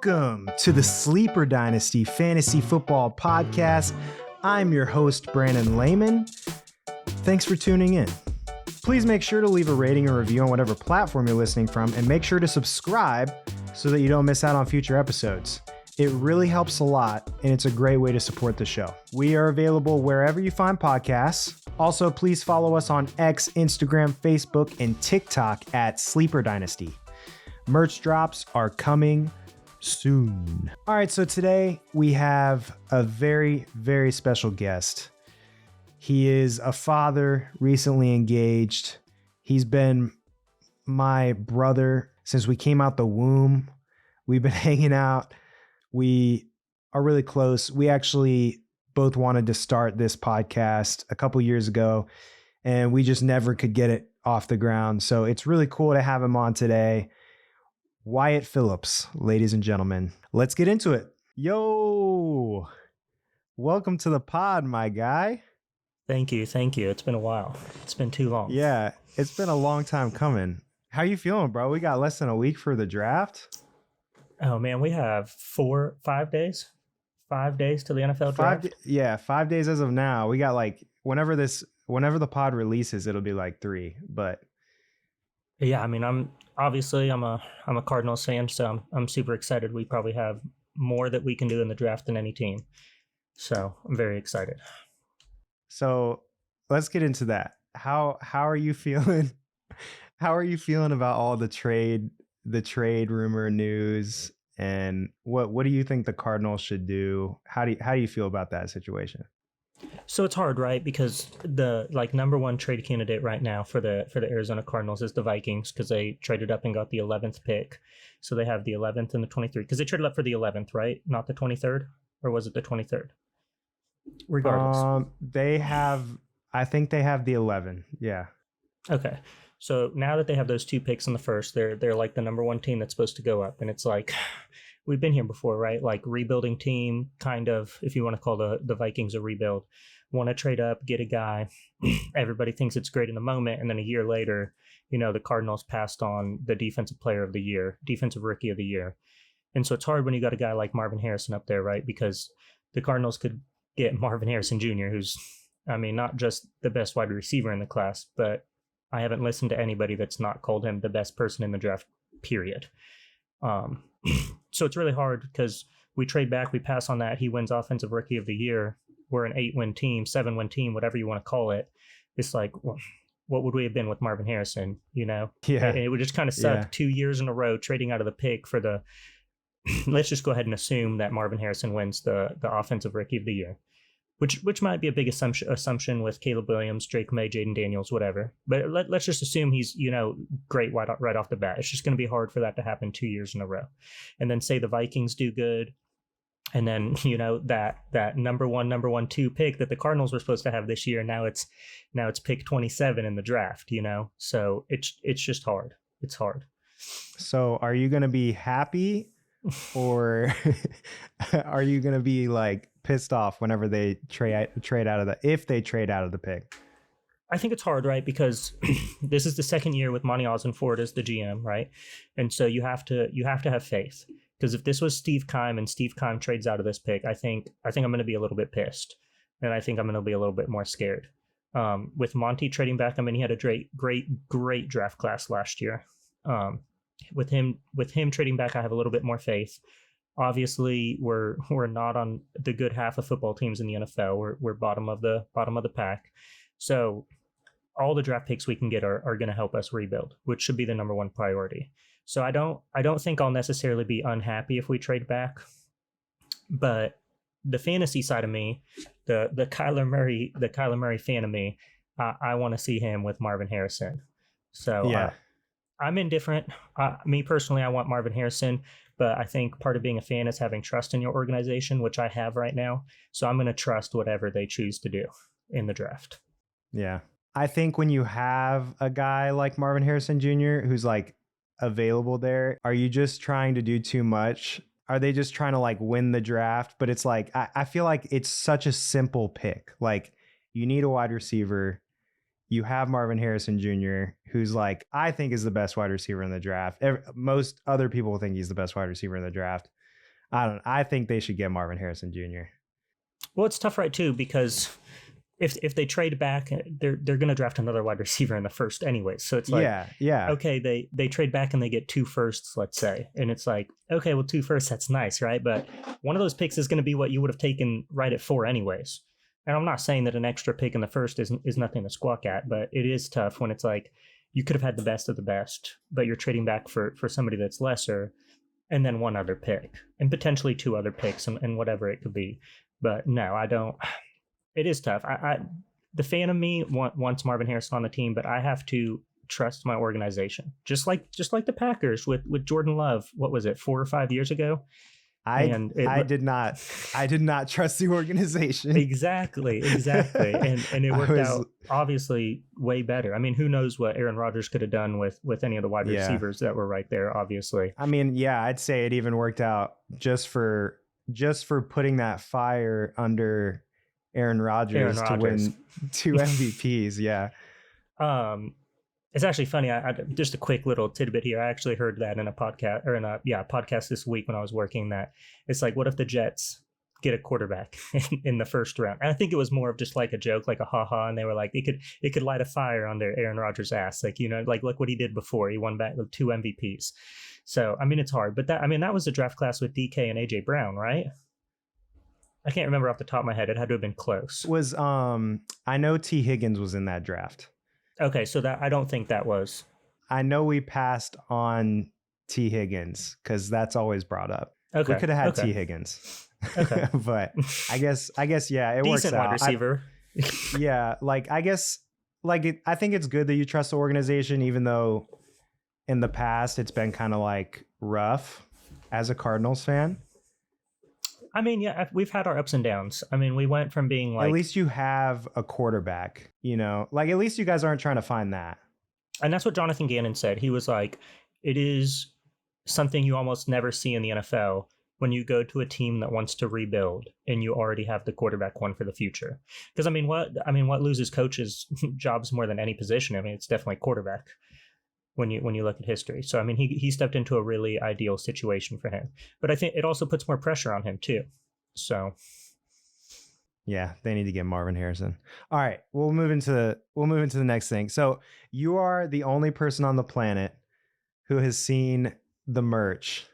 Welcome to the Sleeper Dynasty Fantasy Football Podcast. I'm your host, Brandon Lehman. Thanks for tuning in. Please make sure to leave a rating or review on whatever platform you're listening from, and make sure to subscribe so that you don't miss out on future episodes. It really helps a lot, and it's a great way to support the show. We are available wherever you find podcasts. Also, please follow us on X, Instagram, Facebook, and TikTok at Sleeper Dynasty. Merch drops are coming soon. All right, so today we have a very, very special guest. He is a father, recently engaged. He's been my brother since we came out the womb. We've been hanging out. We are really close. We actually both wanted to start this podcast a couple years ago, and we just never could get it off the ground. So it's really cool to have him on today. Wyatt Philips, ladies and gentlemen. Let's get into it. Yo, welcome to the pod, my guy. Thank you. It's been a while. It's been too long. Yeah, it's been a long time coming. How you feeling, bro? We got less than a week for the draft. Oh man, we have 5 days. 5 days to the NFL draft. 5 days as of now. We got like whenever the pod releases, it'll be like 3. But yeah, I mean, I'm a Cardinals fan, so I'm super excited. We probably have more that we can do in the draft than any team. So I'm very excited. So let's get into that. How are you feeling? How are you feeling about all the trade rumor news, and what do you think the Cardinals should do? How do you feel about that situation? So it's hard, right? Because the number one trade candidate right now for the Arizona Cardinals is the Vikings, because they traded up and got the 11th pick. So they have the 11th and the 23rd, because they traded up for the 11th, right? Not the 23rd, or was it the 23rd? Regardless, I think they have the 11. Yeah. Okay. So now that they have those 2 picks in the first, they're like the number one team that's supposed to go up. And it's like, we've been here before, right? Like rebuilding team, kind of, if you want to call the Vikings a rebuild. Want to trade up, get a guy. Everybody thinks it's great in the moment. And then a year later, the Cardinals passed on the defensive rookie of the year. And so it's hard when you got a guy like Marvin Harrison up there, right? Because the Cardinals could get Marvin Harrison Jr., who's, I mean, not just the best wide receiver in the class, but I haven't listened to anybody that's not called him the best person in the draft, period. So it's really hard because we trade back, we pass on that. He wins offensive rookie of the year. We're an 8-win team, 7-win team, whatever you want to call it. It's like, well, what would we have been with Marvin Harrison? Yeah. And it would just kind of suck. Yeah. 2 years in a row trading out of the pick for the, let's just go ahead and assume that Marvin Harrison wins the offensive rookie of the year. Which might be a big assumption with Caleb Williams, Drake May, Jaden Daniels, whatever. But let's just assume he's, great right off the bat. It's just going to be hard for that to happen 2 years in a row. And then say the Vikings do good. And then, that number one, 2 pick that the Cardinals were supposed to have this year. Now it's pick 27 in the draft, So it's just hard. It's hard. So are you going to be happy, or are you going to be like pissed off whenever they trade out of the pick? I think it's hard, right? Because this is the second year with Monty Ossenford as the GM, right? And so you have to have faith. Because if this was Steve Keim and Steve Keim trades out of this pick, I think I'm going to be a little bit pissed, and I think I'm going to be a little bit more scared. With Monty trading back, I mean, he had a great draft class last year. With him trading back, I have a little bit more faith. Obviously, we're not on the good half of football teams in the NFL. We're bottom of the pack. So all the draft picks we can get are going to help us rebuild, which should be the number one priority. So I don't think I'll necessarily be unhappy if we trade back. But the fantasy side of me, the Kyler Murray fan of me, I want to see him with Marvin Harrison. So yeah. I'm indifferent. Me personally, I want Marvin Harrison. But I think part of being a fan is having trust in your organization, which I have right now. So I'm going to trust whatever they choose to do in the draft. Yeah. I think when you have a guy like Marvin Harrison Jr., who's like available there, are you just trying to do too much? Are they just trying to like win the draft? But it's like, I feel like it's such a simple pick. Like, you need a wide receiver. You have Marvin Harrison Jr., who's I think is the best wide receiver in the draft. Most other people think he's the best wide receiver in the draft. I think they should get Marvin Harrison Jr. Well, it's tough, right, too, because if they trade back, they're going to draft another wide receiver in the first anyway. So it's like, yeah. okay, they trade back and they get 2 firsts, let's say. And it's like, okay, well, 2 firsts, that's nice, right? But one of those picks is going to be what you would have taken right at 4 anyways. And I'm not saying that an extra pick in the first is nothing to squawk at, but it is tough when it's like you could have had the best of the best, but you're trading back for somebody that's lesser, and then 1 other pick and potentially 2 other picks and whatever it could be. But no, I don't. It is tough. The fan of me wants Marvin Harrison on the team, but I have to trust my organization. Just like the Packers with Jordan Love. What was it, 4 or 5 years ago? I did not trust the organization. Exactly. And it worked out obviously way better. I mean, who knows what Aaron Rodgers could have done with any of the wide receivers that were right there, obviously. I mean, yeah, I'd say it even worked out just for putting that fire under Aaron Rodgers to win 2 MVPs. Yeah. It's actually funny. I just a quick little tidbit here. I actually heard that in a podcast podcast this week when I was working, that it's like, what if the Jets get a quarterback in the first round? And I think it was more of just like a joke, like a haha. And they were like, it could light a fire under Aaron Rodgers' ass. Like, like look what he did before. He won back 2 MVPs. So, I mean, it's hard, but that was the draft class with DK and AJ Brown, right? I can't remember off the top of my head. It had to have been close. I know T. Higgins was in that draft. Okay, so that I don't think that was. I know we passed on T. Higgins because that's always brought up. Okay, we could have had T. Higgins. Okay, but I guess yeah, it works out. Decent wide receiver. I think it's good that you trust the organization, even though in the past it's been kind of like rough as a Cardinals fan. I mean, yeah, we've had our ups and downs. I mean, we went from being like... At least you have a quarterback, Like, at least you guys aren't trying to find that. And that's what Jonathan Gannon said. He was like, it is something you almost never see in the NFL when you go to a team that wants to rebuild and you already have the quarterback one for the future. Because, what loses coaches' jobs more than any position? I mean, it's definitely quarterback when you look at history. So, I mean, he stepped into a really ideal situation for him. But I think it also puts more pressure on him, too. So... yeah, they need to get Marvin Harrison. All right, we'll move into the next thing. So you are the only person on the planet who has seen the merch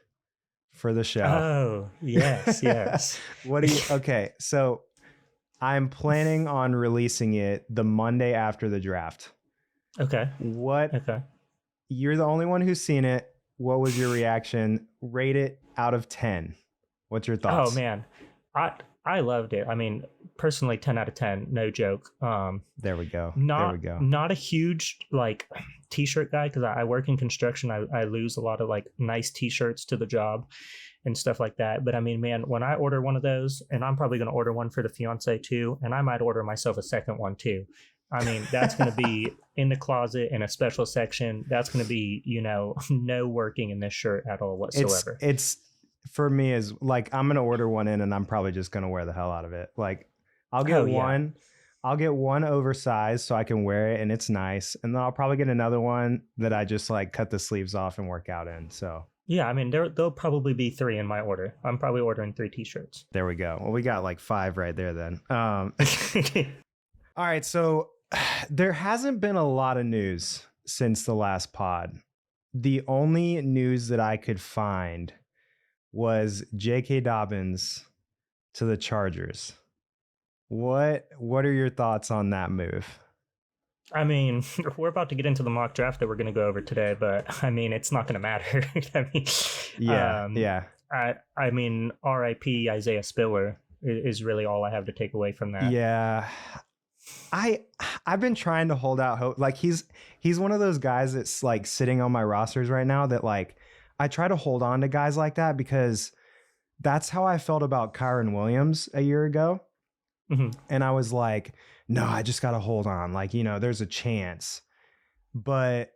for the show. Oh, yes. Okay, so I'm planning on releasing it the Monday after the draft. Okay. Okay. You're the only one who's seen it. What was your reaction? Rate it out of 10. What's your thoughts? Oh, man. I loved it. I mean, personally, 10 out of 10, no joke. There we go. Not a huge t-shirt guy, because I work in construction. I lose a lot of nice t-shirts to the job and stuff like that. But I mean, man, when I order one of those, and I'm probably going to order one for the fiance too, and I might order myself a second one too. I mean, that's going to be in the closet in a special section. That's going to be, no working in this shirt at all whatsoever. It's for me is I'm going to order one in and I'm probably just going to wear the hell out of it. I'll get one. I'll get one oversized so I can wear it and it's nice. And then I'll probably get another one that I just cut the sleeves off and work out in. So yeah, I mean, there'll probably be 3 in my order. I'm probably ordering 3 t-shirts. There we go. Well, we got 5 right there then. All right. So there hasn't been a lot of news since the last pod. The only news that I could find was J.K. Dobbins to the Chargers. What are your thoughts on that move? I mean, we're about to get into the mock draft that we're going to go over today, but I mean, it's not going to matter. I mean, yeah. I mean, R.I.P. Isaiah Spiller is really all I have to take away from that. Yeah. I've been trying to hold out hope. He's one of those guys that's sitting on my rosters right now that I try to hold on to guys like that because that's how I felt about Kyron Williams a year ago. Mm-hmm. And I was like, no, I just got to hold on. There's a chance. But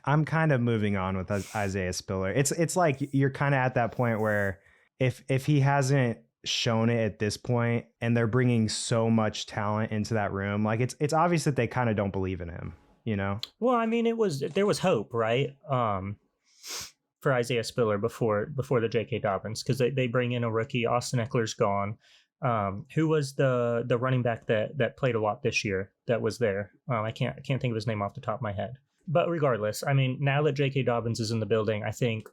I'm kind of moving on with Isaiah Spiller. It's you're kind of at that point where if he hasn't shown it at this point and they're bringing so much talent into that room, it's obvious that they kind of don't believe in him, Well, I mean, there was hope, right? for Isaiah Spiller before the J.K. Dobbins, because they bring in a rookie. Austin Eckler's gone. Who was the running back that played a lot this year that was there? I can't think of his name off the top of my head. But regardless, I mean, now that J.K. Dobbins is in the building, I think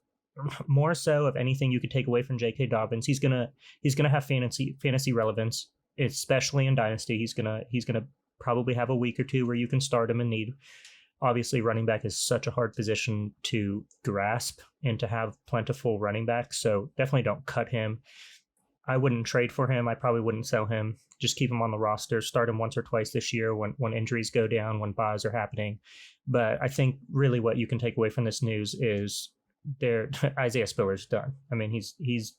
more so of anything you could take away from J.K. Dobbins, he's gonna have fantasy relevance, especially in Dynasty. He's gonna probably have a week or two where you can start him in need. Obviously, running back is such a hard position to grasp and to have plentiful running backs, so definitely don't cut him. I wouldn't trade for him. I probably wouldn't sell him. Just keep him on the roster. Start him once or twice this year when injuries go down, when buys are happening. But I think really what you can take away from this news is Isaiah Spiller's done. I mean, he's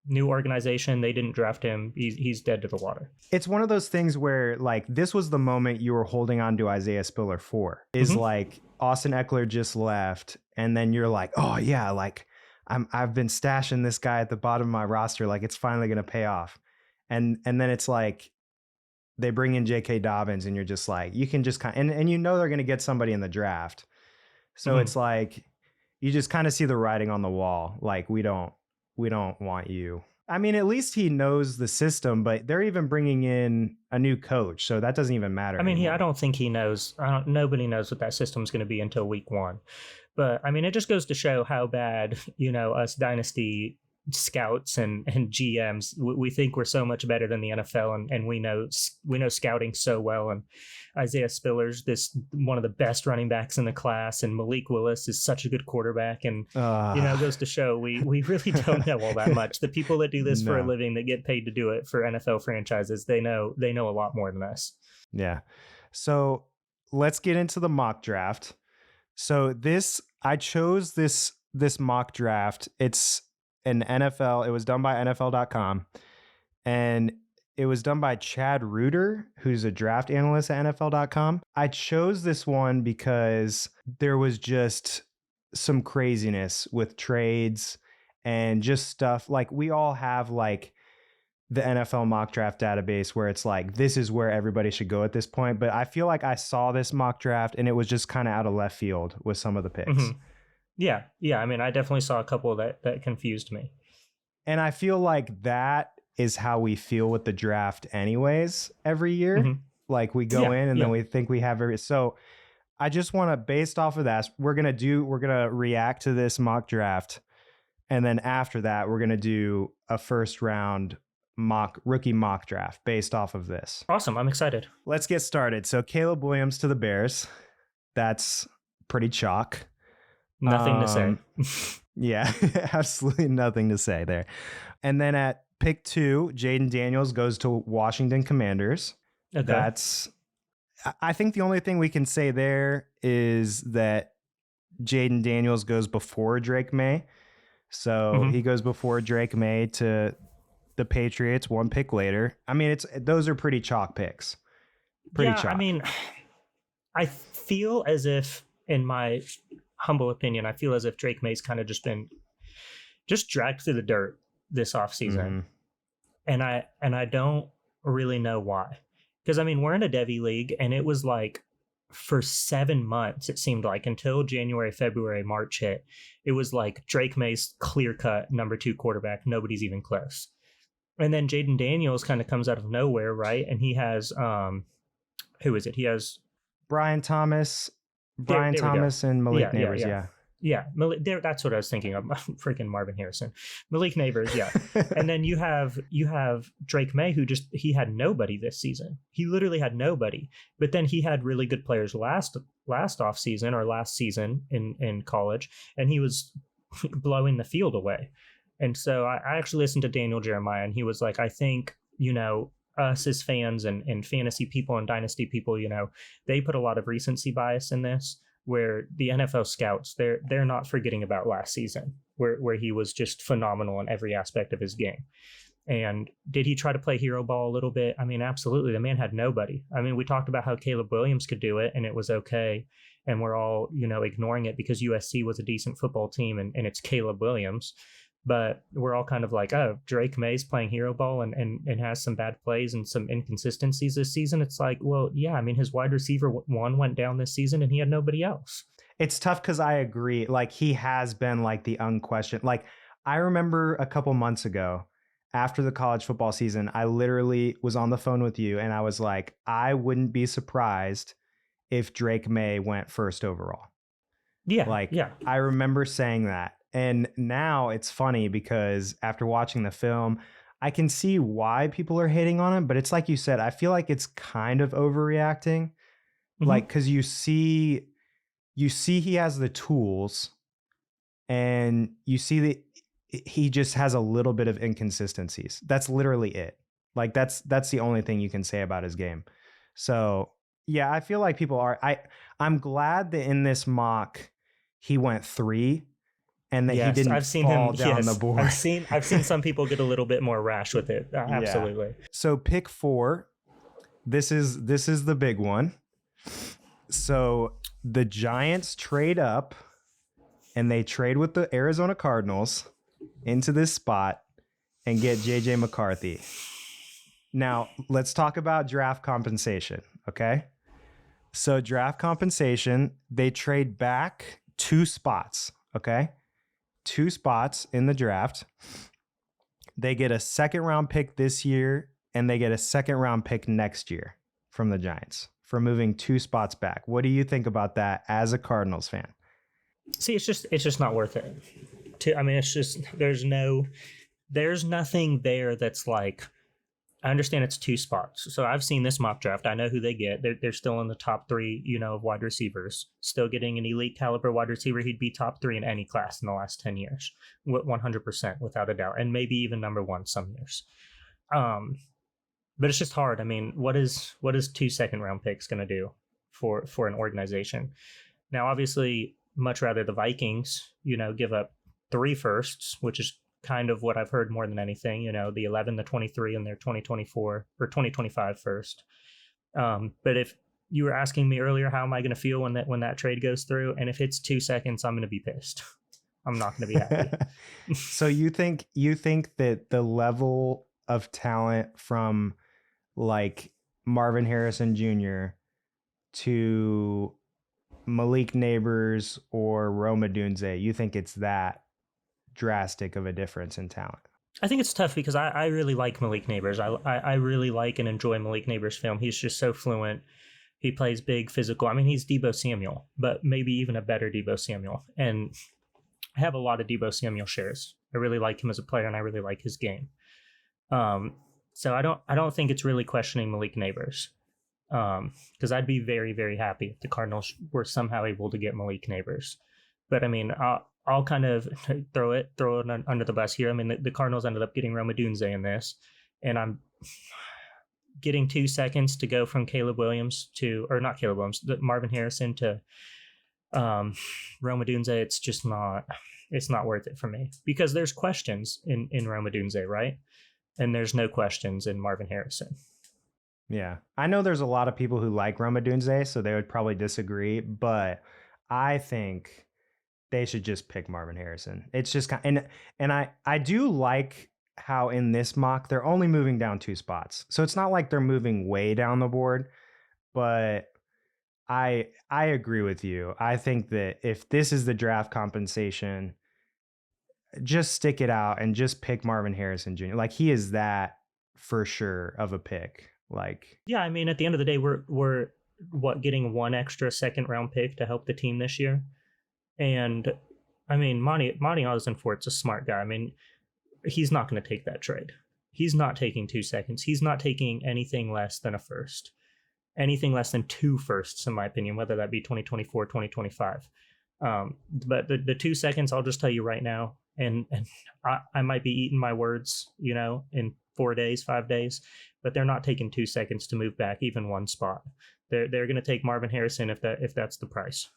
new organization. They didn't draft him. He's dead to the water. It's one of those things where like this was the moment you were holding on to Isaiah Spiller for. Is like Austin Eckler just left, and then you're like, oh yeah, like I've been stashing this guy at the bottom of my roster. Like it's finally going to pay off. And then it's like they bring in J.K. Dobbins and you're just like, you can just kind of, and you know, they're going to get somebody in the draft. So it's like, you just kind of see the writing on the wall. Like we don't want you. I mean, at least he knows the system, but they're even bringing in a new coach. So that doesn't even matter. I mean, anymore. I don't think he knows. Nobody knows what that system is going to be until week 1. But I mean, it just goes to show how bad, us Dynasty scouts and GMs, we think we're so much better than the NFL, and we know scouting so well. And Isaiah Spiller's one of the best running backs in the class, and Malik Willis is such a good quarterback. And it goes to show we really don't know all that much. The people that do this for a living, that get paid to do it for NFL franchises, they know a lot more than us. Yeah. So let's get into the mock draft. So I chose this mock draft. It's an NFL. It was done by NFL.com, and it was done by Chad Reuter, who's a draft analyst at NFL.com. I chose this one because there was just some craziness with trades and just stuff. Like we all have like the NFL mock draft database where it's like, this is where everybody should go at this point. But I feel like I saw this mock draft and it was just kind of out of left field with some of the picks. Mm-hmm. Yeah. I mean, I definitely saw a couple that confused me. And I feel like that is how we feel with the draft anyways every year. Mm-hmm. Like we go in and then we think we have so I just want to, based off of that, we're going to react to this mock draft. And then after that, we're going to do a first round rookie mock draft based off of this. Awesome. I'm excited. Let's get started. So Caleb Williams to the Bears. That's pretty chalk. Nothing to say. Yeah, absolutely nothing to say there. And then at pick 2, Jaden Daniels goes to Washington Commanders. Okay. I think the only thing we can say there is that Jaden Daniels goes before Drake May. So he goes before Drake May to the Patriots, 1 pick later. I mean, those are pretty chalk picks. Chalk. I mean, I feel as if, in my humble opinion, I feel as if Drake May's kind of just been dragged through the dirt this offseason. And I don't really know why. Because, I mean, we're in a Devy league, and it was like for 7 months, it seemed like, until January, February, March hit, it was like Drake May's clear-cut number 2 quarterback. Nobody's even close. And then Jaden Daniels kind of comes out of nowhere, right? And he has, who is it? He has Brian Thomas and Malik Neighbors, Yeah, that's what I was thinking of. Freaking Marvin Harrison. Malik Neighbors, yeah. And then you have Drake May, who he had nobody this season. He literally had nobody. But then he had really good players last off season or last season in college, and he was blowing the field away. And so I actually listened to Daniel Jeremiah, and he was like, I think, us as fans and fantasy people and dynasty people, they put a lot of recency bias in this, where the NFL scouts, they're not forgetting about last season, where he was just phenomenal in every aspect of his game. And did he try to play hero ball a little bit? I mean, absolutely. The man had nobody. I mean, we talked about how Caleb Williams could do it, and it was okay. And we're all, ignoring it because USC was a decent football team, and it's Caleb Williams. But we're all kind of like, oh, Drake May's playing hero ball and has some bad plays and some inconsistencies this season. It's like, well, yeah, I mean, his wide receiver 1 went down this season and he had nobody else. It's tough because I agree. Like, he has been like the unquestioned. Like, I remember a couple months ago after the college football season, I literally was on the phone with you and I was like, I wouldn't be surprised if Drake May went first overall. Yeah, Like, yeah. I remember saying that. And now it's funny because after watching the film, I can see why people are hating on him. But it's like you said, I feel like it's kind of overreacting. Like, Hmm. because you see he has the tools and you see that he just has a little bit of inconsistencies. That's literally it. Like, that's the only thing you can say about his game. So yeah, I feel like people are. I'm glad that in this mock he went 3 and that he Yes, didn't I've seen fall him. down the Yes, board. I've seen some people get a little bit more rash with it. Yeah. Absolutely. So pick 4. This is the big one. So the Giants trade up and they trade with the Arizona Cardinals into this spot and get JJ McCarthy. Now, let's talk about draft compensation, okay? So draft compensation, they trade back 2 spots, okay? 2 spots in the draft. They get a second round pick this year and they get a second round pick next year from the Giants for moving 2 spots back. What do you think about that as a Cardinals fan? See, it's just not worth it. I mean, it's just there's nothing there that's like. I understand it's 2 spots. So I've seen this mock draft. I know who they get. They're still in the top 3, of wide receivers. Still getting an elite caliber wide receiver. He'd be top 3 in any class in the last 10 years, 100% without a doubt, and maybe even number 1 some years. But it's just hard. I mean, what is 2 second round picks going to do for an organization? Now, obviously, much rather the Vikings, give up 3 firsts, which is kind of what I've heard more than anything, the 11, the 23, and their 2024 or 2025 first. But if you were asking me earlier, how am I going to feel when that trade goes through? And if it's 2 seconds, I'm going to be pissed. I'm not going to be happy. So you think that the level of talent from like Marvin Harrison Jr. to Malik Neighbors or Rome Odunze, you think it's that drastic of a difference in talent? I think it's tough because I really like Malik Neighbors. I really like and enjoy Malik Neighbors' film. He's just so fluent. He plays big, physical. I mean, he's Deebo Samuel, but maybe even a better Deebo Samuel. And I have a lot of Deebo Samuel shares. I really like him as a player, and I really like his game. So I don't think it's really questioning Malik Neighbors, because I'd be very, very happy if the Cardinals were somehow able to get Malik Neighbors. But I mean, I'll kind of throw it under the bus here. I mean, the Cardinals ended up getting Rome Odunze in this, and I'm getting 2 seconds to go from Marvin Harrison to Rome Odunze. It's just not worth it for me because there's questions in Rome Odunze, right? And there's no questions in Marvin Harrison. Yeah. I know there's a lot of people who like Rome Odunze, so they would probably disagree, but I think they should just pick Marvin Harrison. It's just kind of, and I do like how in this mock they're only moving down 2 spots. So it's not like they're moving way down the board, but I agree with you. I think that if this is the draft compensation, just stick it out and just pick Marvin Harrison Jr. Like, he is that for sure of a pick. Like, yeah, I mean, at the end of the day, we're getting 1 extra second round pick to help the team this year. And I mean, Monty Ossenfort's a smart guy. I mean, he's not going to take that trade. He's not taking 2 seconds. He's not taking anything less than a first, anything less than 2 firsts, in my opinion, whether that be 2024, 2025. But the 2 seconds, I'll just tell you right now, and I might be eating my words, in 4 days, 5 days, but they're not taking 2 seconds to move back even 1 spot. They're going to take Marvin Harrison if that's the price.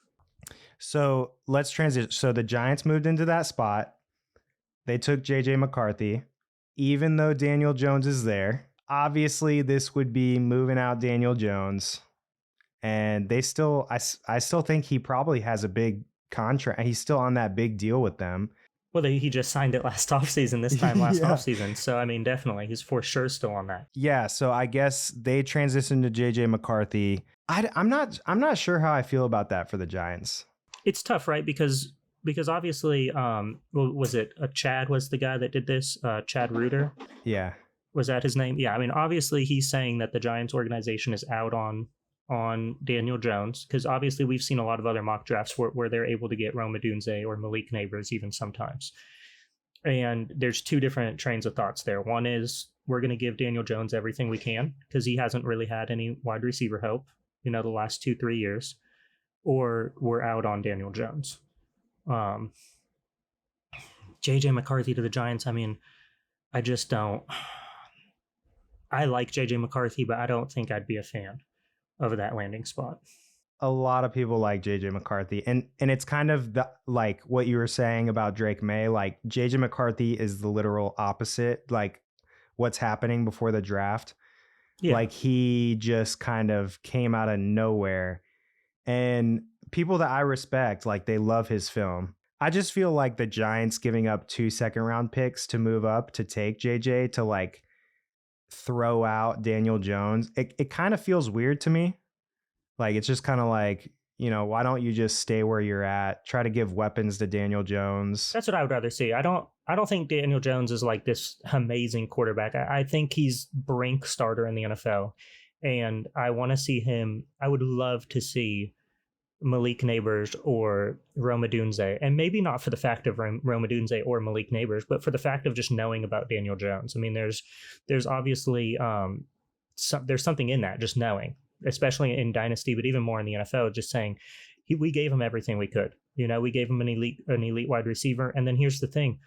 So let's transition. So the Giants moved into that spot. They took JJ McCarthy, even though Daniel Jones is there. Obviously, this would be moving out Daniel Jones. And I still think he probably has a big contract. He's still on that big deal with them. Well, he just signed it last offseason, offseason. So, I mean, definitely, he's for sure still on that. Yeah, so I guess they transitioned to JJ McCarthy. I'm not sure how I feel about that for the Giants. It's tough, right? Because obviously, was it Chad was the guy that did this? Chad Reuter, Yeah. was that his name? Yeah, I mean, obviously he's saying that the Giants organization is out on Daniel Jones, because obviously we've seen a lot of other mock drafts where they're able to get Rome Odunze or Malik Neighbors even sometimes. And there's two different trains of thoughts there. One is we're going to give Daniel Jones everything we can because he hasn't really had any wide receiver help, the last 2-3 years, or we're out on Daniel Jones. JJ McCarthy to the Giants. I mean, I just don't. I like JJ McCarthy, but I don't think I'd be a fan of that landing spot. A lot of people like JJ McCarthy, and it's kind of like what you were saying about Drake May. Like JJ McCarthy is the literal opposite. Like what's happening before the draft. Yeah. Like he just kind of came out of nowhere, and people that I respect, like they love his film. I just feel like the Giants giving up 2 second-round picks to move up to take JJ to like throw out Daniel Jones. It kind of feels weird to me. Like, it's just kind of like, why don't you just stay where you're at? Try to give weapons to Daniel Jones. That's what I would rather see. I don't think Daniel Jones is like this amazing quarterback. I think he's brink starter in the NFL. And I want to see him. I would love to see Malik Neighbors or Rome Odunze. And maybe not for the fact of Rome Odunze or Malik Neighbors, but for the fact of just knowing about Daniel Jones. I mean, there's obviously there's something in that, just knowing, especially in Dynasty, but even more in the NFL, just saying we gave him everything we could. We gave him an elite wide receiver. And then here's the thing.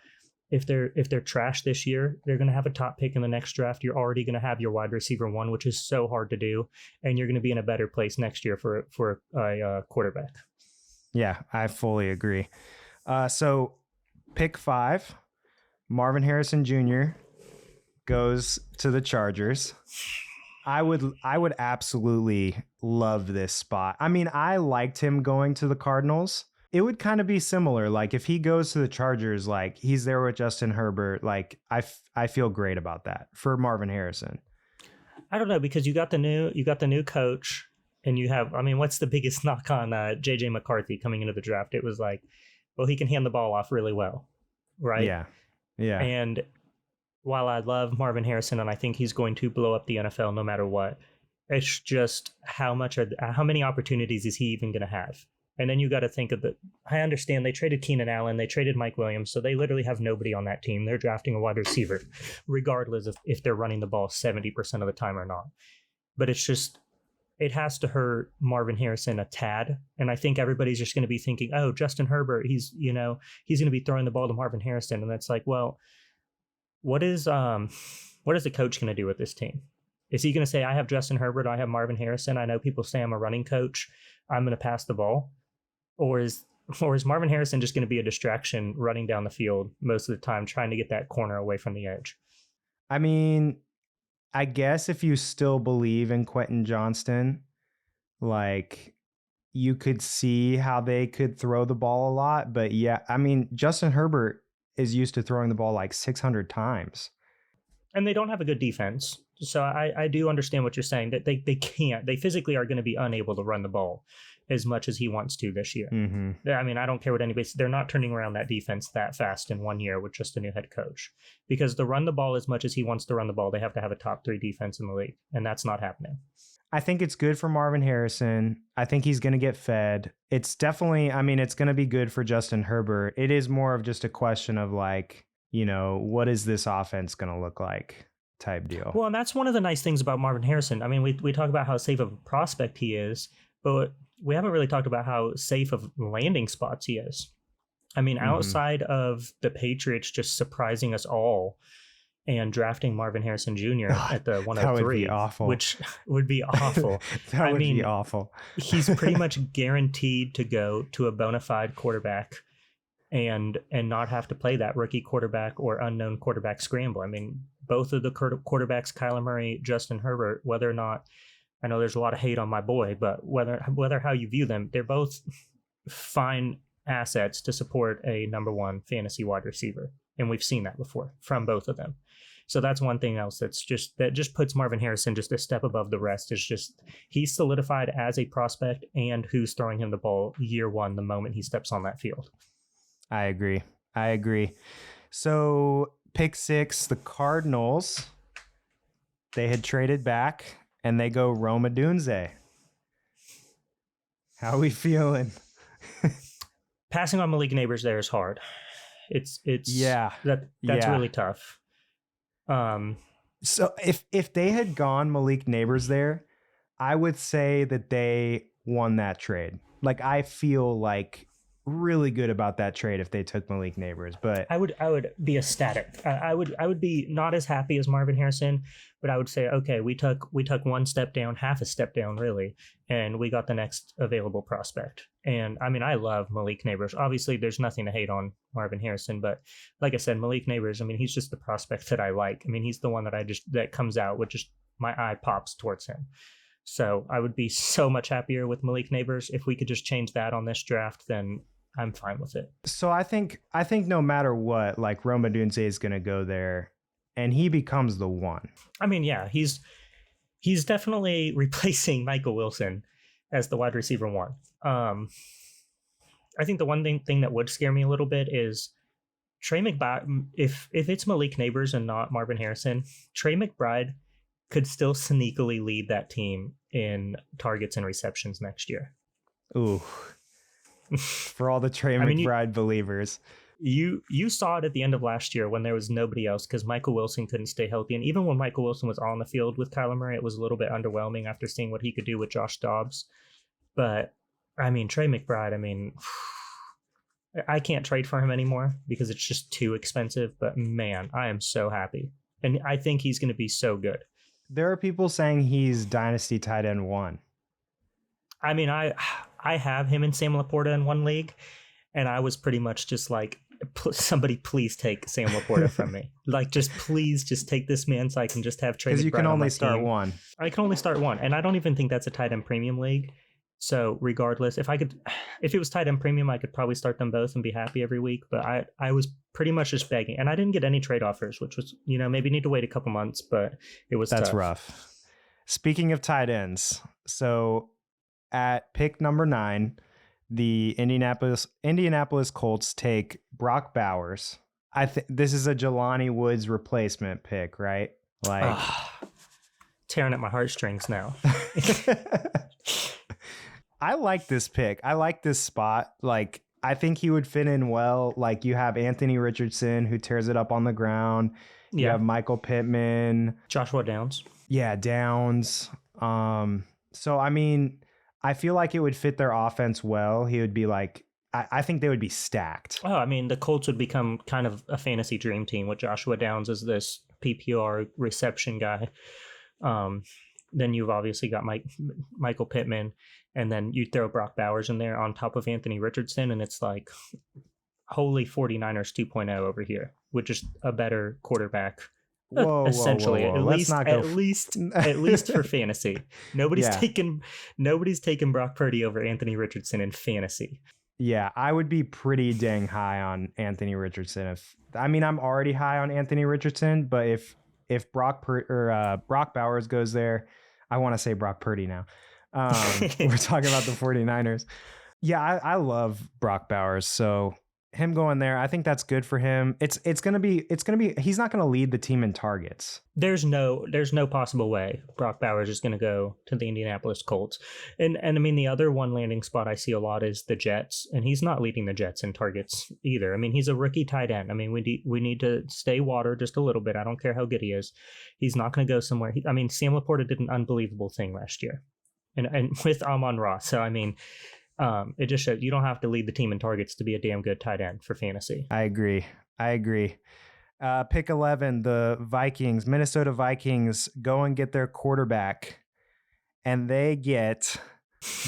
If they're trash this year, they're going to have a top pick in the next draft. You're already going to have your wide receiver one, which is so hard to do. And you're going to be in a better place next year for a quarterback. Yeah, I fully agree. So pick 5, Marvin Harrison Jr. goes to the Chargers. I would absolutely love this spot. I mean, I liked him going to the Cardinals. It would kind of be similar. Like if he goes to the Chargers, like he's there with Justin Herbert. Like I feel great about that for Marvin Harrison. I don't know, because you got the new coach, and you have. I mean, what's the biggest knock on JJ McCarthy coming into the draft? It was like, well, he can hand the ball off really well, right? Yeah. And while I love Marvin Harrison and I think he's going to blow up the NFL no matter what, it's just how many opportunities is he even going to have? And then you got to think of I understand they traded Keenan Allen, they traded Mike Williams, so they literally have nobody on that team. They're drafting a wide receiver, regardless of if they're running the ball 70% of the time or not. But it's just, it has to hurt Marvin Harrison a tad. And I think everybody's just going to be thinking, oh, Justin Herbert, he's going to be throwing the ball to Marvin Harrison. And that's like, well, what is the coach going to do with this team? Is he going to say, I have Justin Herbert, I have Marvin Harrison, I know people say I'm a running coach, I'm going to pass the ball? Or is Marvin Harrison just going to be a distraction running down the field most of the time, trying to get that corner away from the edge? I mean, I guess if you still believe in Quentin Johnston, like you could see how they could throw the ball a lot. But yeah, I mean, Justin Herbert is used to throwing the ball like 600 times. And they don't have a good defense. So I do understand what you're saying, that they physically are going to be unable to run the ball as much as he wants to this year. Mm-hmm. I mean, I don't care what they're not turning around that defense that fast in 1 year with just a new head coach, because to run the ball as much as he wants to run the ball, they have to have a top 3 defense in the league. And that's not happening. I think it's good for Marvin Harrison. I think he's going to get fed. It's definitely, I mean, it's going to be good for Justin Herbert. It is more of just a question of like, what is this offense going to look like type deal. Well, and that's one of the nice things about Marvin Harrison. I mean, we talk about how safe of a prospect he is, but we haven't really talked about how safe of landing spots he is. I mean, outside of the Patriots just surprising us all and drafting Marvin Harrison Jr. at the 103, that would be awful. Which would be awful. That would be awful. He's pretty much guaranteed to go to a bona fide quarterback and not have to play that rookie quarterback or unknown quarterback scramble. I mean, both of the quarterbacks, Kyler Murray, Justin Herbert, whether or not, I know there's a lot of hate on my boy, but whether how you view them, they're both fine assets to support a number 1 fantasy wide receiver. And we've seen that before from both of them. So that's one thing else that just puts Marvin Harrison just a step above the rest. Is just he's solidified as a prospect and who's throwing him the ball year one the moment he steps on that field. I agree. So pick 6, the Cardinals, they had traded back and they go Rome Odunze. How are we feeling? Passing on Malik Neighbors there is hard. That's really tough. So if they had gone Malik Neighbors there, I would say that they won that trade. Like, I feel like really good about that trade if they took Malik Neighbors, but I would be ecstatic. I would be not as happy as Marvin Harrison, but I would say, okay, we took one step down, half a step down really, and we got the next available prospect. And I mean, I love Malik Neighbors. Obviously, there's nothing to hate on Marvin Harrison, but like I said, Malik Neighbors, I mean, he's just the prospect that I like. I mean, he's the one that comes out with just my eye pops towards him. So I would be so much happier with Malik Neighbors. If we could just change that on this draft, then I'm fine with it. So I think no matter what, like, Rome Odunze is going to go there and he becomes the one. I mean, yeah, he's definitely replacing Michael Wilson as the wide receiver 1. I think the one thing that would scare me a little bit is Trey McBride. If it's Malik Neighbors and not Marvin Harrison, Trey McBride could still sneakily lead that team in targets and receptions next year. Ooh. For all the Trey McBride believers. You saw it at the end of last year when there was nobody else because Michael Wilson couldn't stay healthy. And even when Michael Wilson was on the field with Kyler Murray, it was a little bit underwhelming after seeing what he could do with Josh Dobbs. But, I mean, Trey McBride, I mean, I can't trade for him anymore because it's just too expensive. But, man, I am so happy. And I think he's going to be so good. There are people saying he's Dynasty tight end 1. I mean, I have him in Sam Laporta in one league, and I was pretty much just like, somebody please take Sam Laporta from me. Like, please take this man so I can just have Trey McBride. Because you can only start one. I can only start one, and I don't even think that's a tight end premium league. So regardless, if it was tight end premium, I could probably start them both and be happy every week. But I was pretty much just begging, and I didn't get any trade offers, which was, maybe need to wait a couple months, but it was That's tough. rough. Speaking of tight ends, so at pick number 9, the Indianapolis Colts take Brock Bowers. I think this is a Jelani Woods replacement pick, right? Like, tearing at my heartstrings now. I like this pick. I like this spot. Like, I think he would fit in well. Like, you have Anthony Richardson, who tears it up on the ground. You have Michael Pittman. Joshua Downs. Yeah, Downs. So, I mean, I feel like it would fit their offense well. He would be like, I think they would be stacked. Oh, I mean, the Colts would become kind of a fantasy dream team with Joshua Downs as this PPR reception guy. Then you've obviously got Michael Pittman, and then you throw Brock Bowers in there on top of Anthony Richardson, and it's like, holy 49ers 2.0 over here with just a better quarterback. Essentially, whoa. At least for fantasy. Nobody's taking Brock Purdy over Anthony Richardson in fantasy. Yeah, I would be pretty dang high on Anthony Richardson. I'm already high on Anthony Richardson, but if Brock Bowers goes there, I want to say Brock Purdy now. We're talking about the 49ers. Yeah, I love Brock Bowers, so him going there, I think that's good for him. It's gonna be he's not gonna lead the team in targets. There's no possible way Brock Bowers is gonna go to the Indianapolis Colts. And I mean, the other one landing spot I see a lot is the Jets, and he's not leading the Jets in targets either. I mean, he's a rookie tight end. I mean, we need to stay water just a little bit. I don't care how good he is. He's not gonna go somewhere. Sam Laporta did an unbelievable thing last year, and with Amon-Ra. So I mean, it just shows you don't have to lead the team in targets to be a damn good tight end for fantasy. I agree. Pick 11, the Minnesota Vikings go and get their quarterback, and they get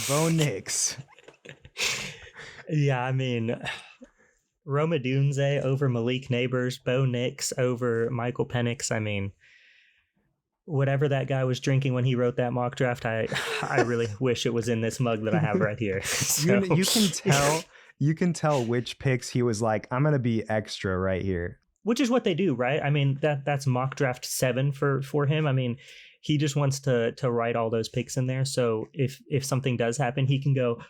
Bo Nix. Yeah, I mean, Rome Odunze over Malik Neighbors, Bo Nix over Michael Penix. I mean, whatever that guy was drinking when he wrote that mock draft, I really wish it was in this mug that I have right here. So. You can tell which picks he was like, I'm gonna be extra right here. which is what they do, right? I mean, that's mock draft 7 for him. I mean, he just wants to write all those picks in there. So if something does happen, he can go,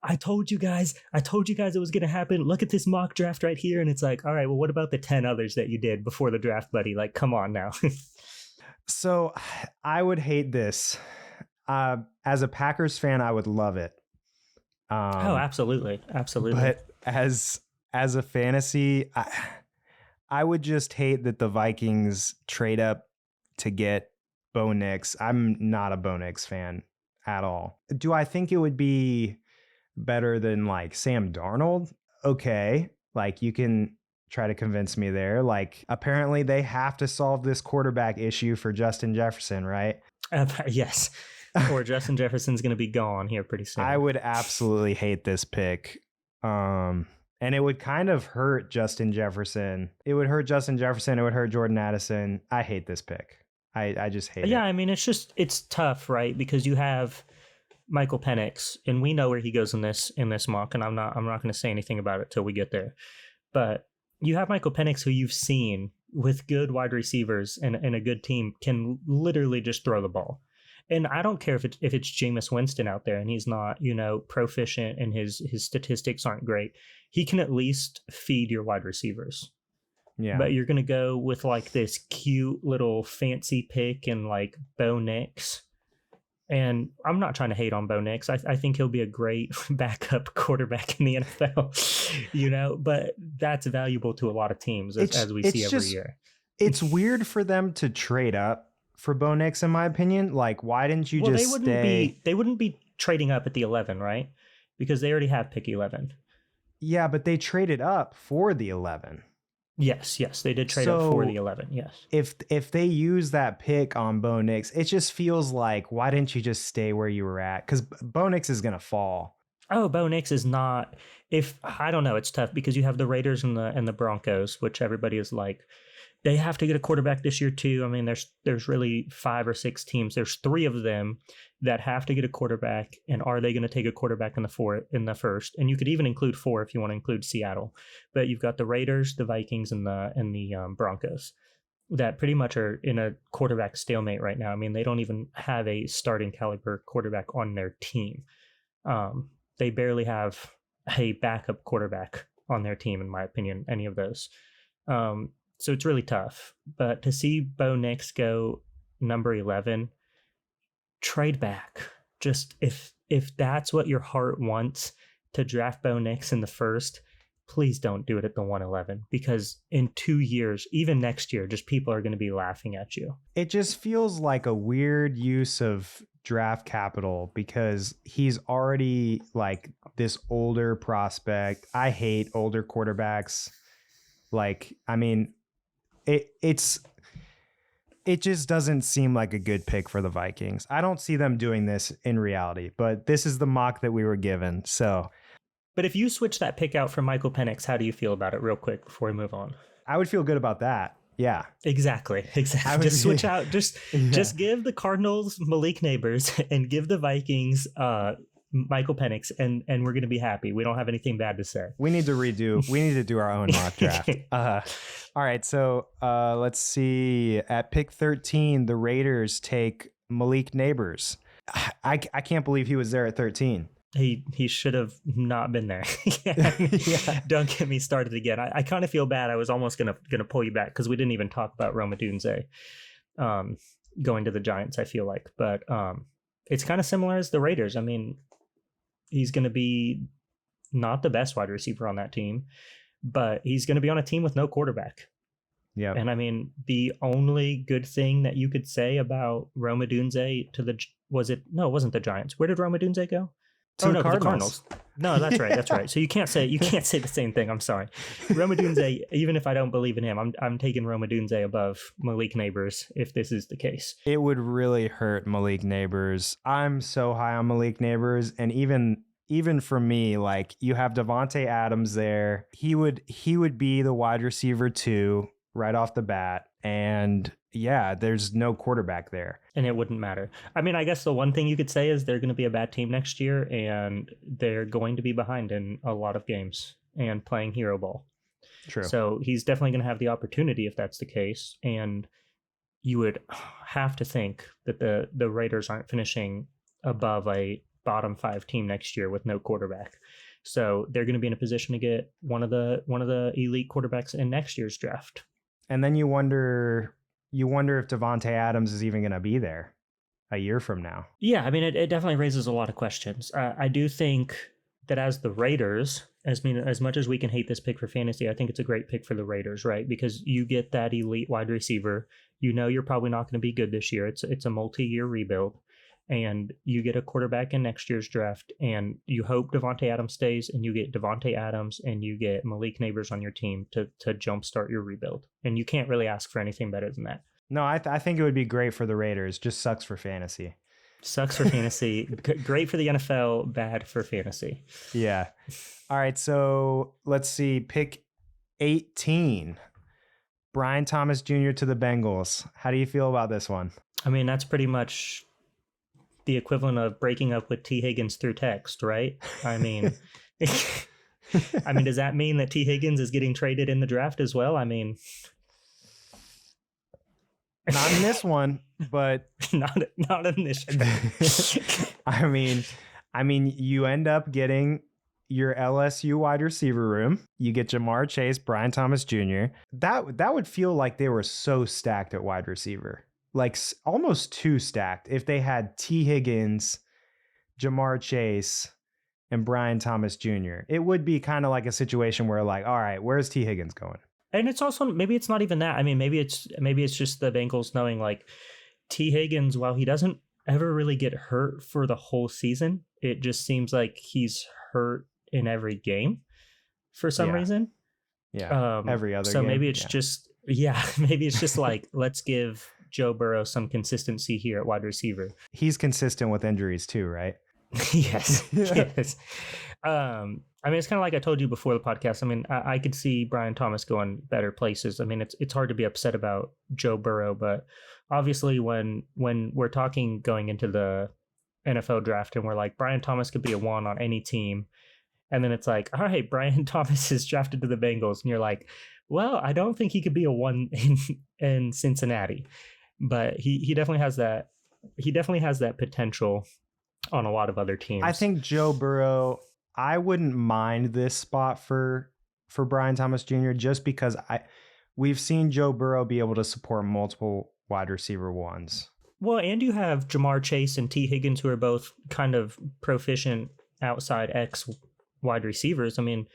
I told you guys it was going to happen. Look at this mock draft right here. And it's like, all right, well, what about the 10 others that you did before the draft, buddy? Like, come on now. So I would hate this. As a Packers fan, I would love it. Oh, absolutely. Absolutely. But as a fantasy, I would just hate that the Vikings trade up to get Bo Nix. I'm not a Bo Nix fan at all. Do I think it would be better than like Sam Darnold? Okay. Like you can try to convince me there. Like apparently they have to solve this quarterback issue for Justin Jefferson, right? Yes. Or Justin Jefferson's going to be gone here pretty soon. I would absolutely hate this pick. And it would kind of hurt Justin Jefferson. It would hurt Justin Jefferson. It would hurt Jordan Addison. I hate this pick. I just hate it. Yeah, I mean, it's tough, right? Because you have Michael Penix, and we know where he goes in this mock, and I'm not going to say anything about it till we get there. But you have Michael Penix, who you've seen with good wide receivers and a good team, can literally just throw the ball. And I don't care if it's Jameis Winston out there and he's not, proficient and his statistics aren't great. He can at least feed your wide receivers. Yeah. But you're going to go with like this cute little fancy pick and like Bo Nix. And I'm not trying to hate on Bo Nix. I think he'll be a great backup quarterback in the NFL, but that's valuable to a lot of teams as we see every year. It's weird for them to trade up for Bo Nix, in my opinion. Like, why didn't you just stay? They wouldn't be trading up at the 11, right? Because they already have pick 11. Yeah, but they traded up for the 11. Yes, they did trade up for the 11, yes. If they use that pick on Bo Nix, it just feels like, why didn't you just stay where you were at? Because Bo Nix is going to fall. Oh, Bo Nix is not. I don't know, it's tough because you have the Raiders and the Broncos, which everybody is like, they have to get a quarterback this year too. I mean, there's really 5 or 6 teams. There's 3 of them that have to get a quarterback. And are they going to take a quarterback in the first? And you could even include 4 if you want to include Seattle. But you've got the Raiders, the Vikings, and the Broncos that pretty much are in a quarterback stalemate right now. I mean, they don't even have a starting caliber quarterback on their team. They barely have a backup quarterback on their team, in my opinion, any of those. So it's really tough. But to see Bo Nix go number 11, trade back. Just if that's what your heart wants, to draft Bo Nix in the first, please don't do it at the 111, because in 2 years, even next year, just people are going to be laughing at you. It just feels like a weird use of draft capital because he's already like this older prospect. I hate older quarterbacks. Like, I mean, it just doesn't seem like a good pick for the Vikings. I don't see them doing this in reality, but this is the mock that we were given. So, but if you switch that pick out for Michael Penix, how do you feel about it real quick before we move on? I would feel good about that. Yeah, exactly. Just switch out. Just give the Cardinals Malik Neighbors and give the Vikings Michael Penix, and we're going to be happy. We don't have anything bad to say. We need to do our own mock draft. All right. So let's see. At pick 13, the Raiders take Malik Neighbors. I can't believe he was there at 13. He should have not been there. Yeah. Don't get me started again. I kind of feel bad. I was almost gonna pull you back because we didn't even talk about Rome Odunze going to the Giants, I feel like. But it's kind of similar as the Raiders. I mean, he's going to be not the best wide receiver on that team, but he's going to be on a team with no quarterback. Yeah. And I mean, the only good thing that you could say about Rome Odunze it wasn't the Giants. Where did Rome Odunze go? The Cardinals. No, that's right. That's right. So you can't say the same thing. I'm sorry. Rome Odunze, even if I don't believe in him, I'm taking Rome Odunze above Malik Neighbors if this is the case. It would really hurt Malik Neighbors. I'm so high on Malik Neighbors, and even for me, like, you have Devontae Adams there. He would be the wide receiver 2 right off the bat. And yeah, there's no quarterback there. And it wouldn't matter. I mean, I guess the one thing you could say is they're going to be a bad team next year, and they're going to be behind in a lot of games and playing hero ball. True. So he's definitely going to have the opportunity if that's the case. And you would have to think that the Raiders aren't finishing above a bottom 5 team next year with no quarterback. So they're going to be in a position to get one of the elite quarterbacks in next year's draft. And then you wonder if Davante Adams is even going to be there a year from now. Yeah, I mean, it definitely raises a lot of questions. I do think that as the Raiders, as much as we can hate this pick for fantasy, I think it's a great pick for the Raiders, right? Because you get that elite wide receiver. You know you're probably not going to be good this year. It's a multi-year rebuild. And you get a quarterback in next year's draft, and you hope Davante Adams stays, and you get Davante Adams, and you get Malik Neighbors on your team to jumpstart your rebuild. And you can't really ask for anything better than that. No, I think it would be great for the Raiders. Just sucks for fantasy. Sucks for fantasy. Great for the NFL, bad for fantasy. Yeah. All right, so let's see. Pick 18. Brian Thomas Jr. to the Bengals. How do you feel about this one? I mean, that's pretty much the equivalent of breaking up with T. Higgins through text, right? I mean, does that mean that T. Higgins is getting traded in the draft as well? I mean, not in this one, but not in this. I mean, you end up getting your LSU wide receiver room. You get Jamar Chase, Brian Thomas Jr. That would feel like they were so stacked at wide receiver. Like almost too stacked if they had T. Higgins, Jamar Chase, and Brian Thomas Jr. It would be kind of like a situation where like, all right, where's T. Higgins going? And it's also, maybe it's not even that. I mean, maybe it's just the Bengals knowing like T. Higgins, while he doesn't ever really get hurt for the whole season, it just seems like he's hurt in every game for some reason. Yeah. Every other so game. Maybe it's maybe it's just like, let's give Joe Burrow some consistency here at wide receiver. He's consistent with injuries too, right? Yes. Yes. I mean, it's kind of like I told you before the podcast. I mean, I could see Brian Thomas going better places. I mean, it's hard to be upset about Joe Burrow, but obviously when we're talking going into the NFL draft and we're like, Brian Thomas could be a 1 on any team. And then it's like, all right, Brian Thomas is drafted to the Bengals. And you're like, well, I don't think he could be a 1 in Cincinnati. But he definitely has that. He definitely has that potential on a lot of other teams. I think Joe Burrow, I wouldn't mind this spot for Brian Thomas Jr. just because we've seen Joe Burrow be able to support multiple wide receiver 1s. Well, and you have Jamar Chase and T. Higgins, who are both kind of proficient outside X wide receivers. I mean,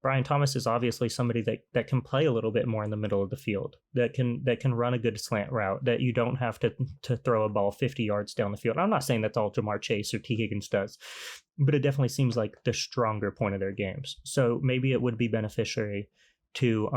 Brian Thomas is obviously somebody that can play a little bit more in the middle of the field, that can run a good slant route, that you don't have to throw a ball 50 yards down the field. I'm not saying that's all Jamar Chase or T. Higgins does, but it definitely seems like the stronger point of their games. So maybe it would be beneficiary to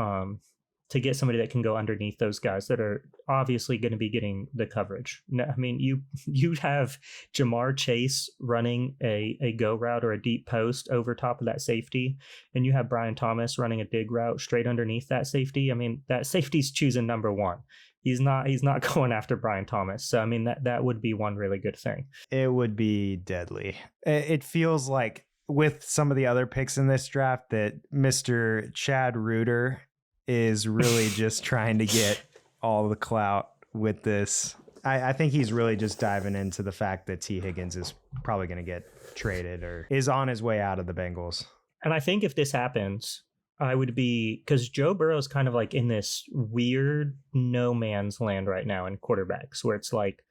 get somebody that can go underneath those guys that are obviously going to be getting the coverage. I mean, you have Jamar Chase running a go route or a deep post over top of that safety, and you have Brian Thomas running a dig route straight underneath that safety. I mean, that safety's choosing number 1. He's not going after Brian Thomas. So, I mean, that would be one really good thing. It would be deadly. It feels like with some of the other picks in this draft that Mr. Chad Reuter is really just trying to get all the clout with this. I think he's really just diving into the fact that T. Higgins is probably going to get traded or is on his way out of the Bengals. And I think if this happens, I would be, because Joe Burrow is kind of like in this weird no man's land right now in quarterbacks where it's like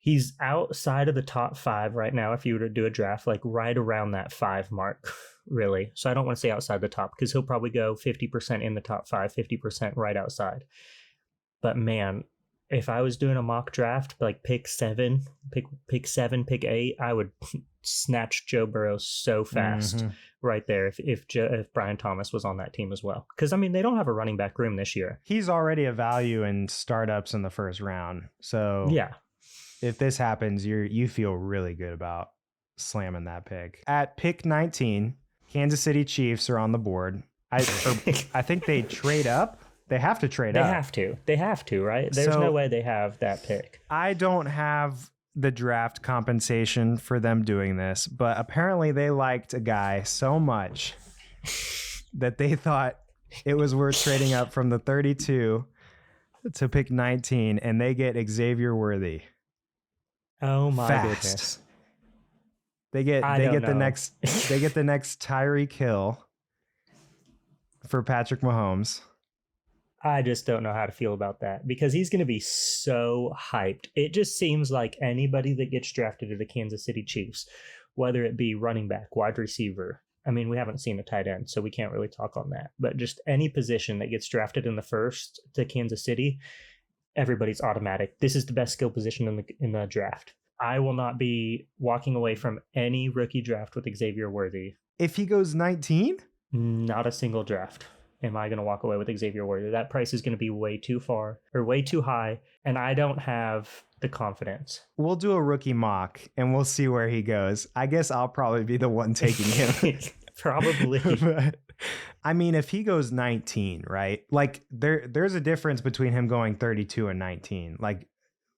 he's outside of the top 5 right now. If you were to do a draft, like right around that 5 mark, really. So I don't want to say outside the top because he'll probably go 50% in the top 5, 50% right outside. But man, if I was doing a mock draft, like pick 7, pick 8, I would snatch Joe Burrow so fast right there if Brian Thomas was on that team as well. Because, I mean, they don't have a running back room this year. He's already a value in startups in the first round. So yeah, if this happens, you feel really good about slamming that pick. At pick 19, Kansas City Chiefs are on the board. I think they trade up. They have to trade up. They have to, right? There's no way they have that pick. I don't have the draft compensation for them doing this, but apparently they liked a guy so much that they thought it was worth trading up from the 32 to pick 19, and they get Xavier Worthy. Oh my Fast. goodness. They get the next Tyreek Hill for Patrick Mahomes. I just don't know how to feel about that because he's going to be so hyped. It just seems like anybody that gets drafted to the Kansas City Chiefs, whether it be running back, wide receiver. I mean, we haven't seen a tight end, so we can't really talk on that. But just any position that gets drafted in the first to Kansas City, everybody's automatic. This is the best skill position in the draft. I will not be walking away from any rookie draft with Xavier Worthy. If he goes 19? Not a single draft am I going to walk away with Xavier Worthy. That price is going to be way too high, and I don't have the confidence. We'll do a rookie mock, and we'll see where he goes. I guess I'll probably be the one taking him. Probably. But, I mean, if he goes 19, right? Like, there's a difference between him going 32 and 19. Like,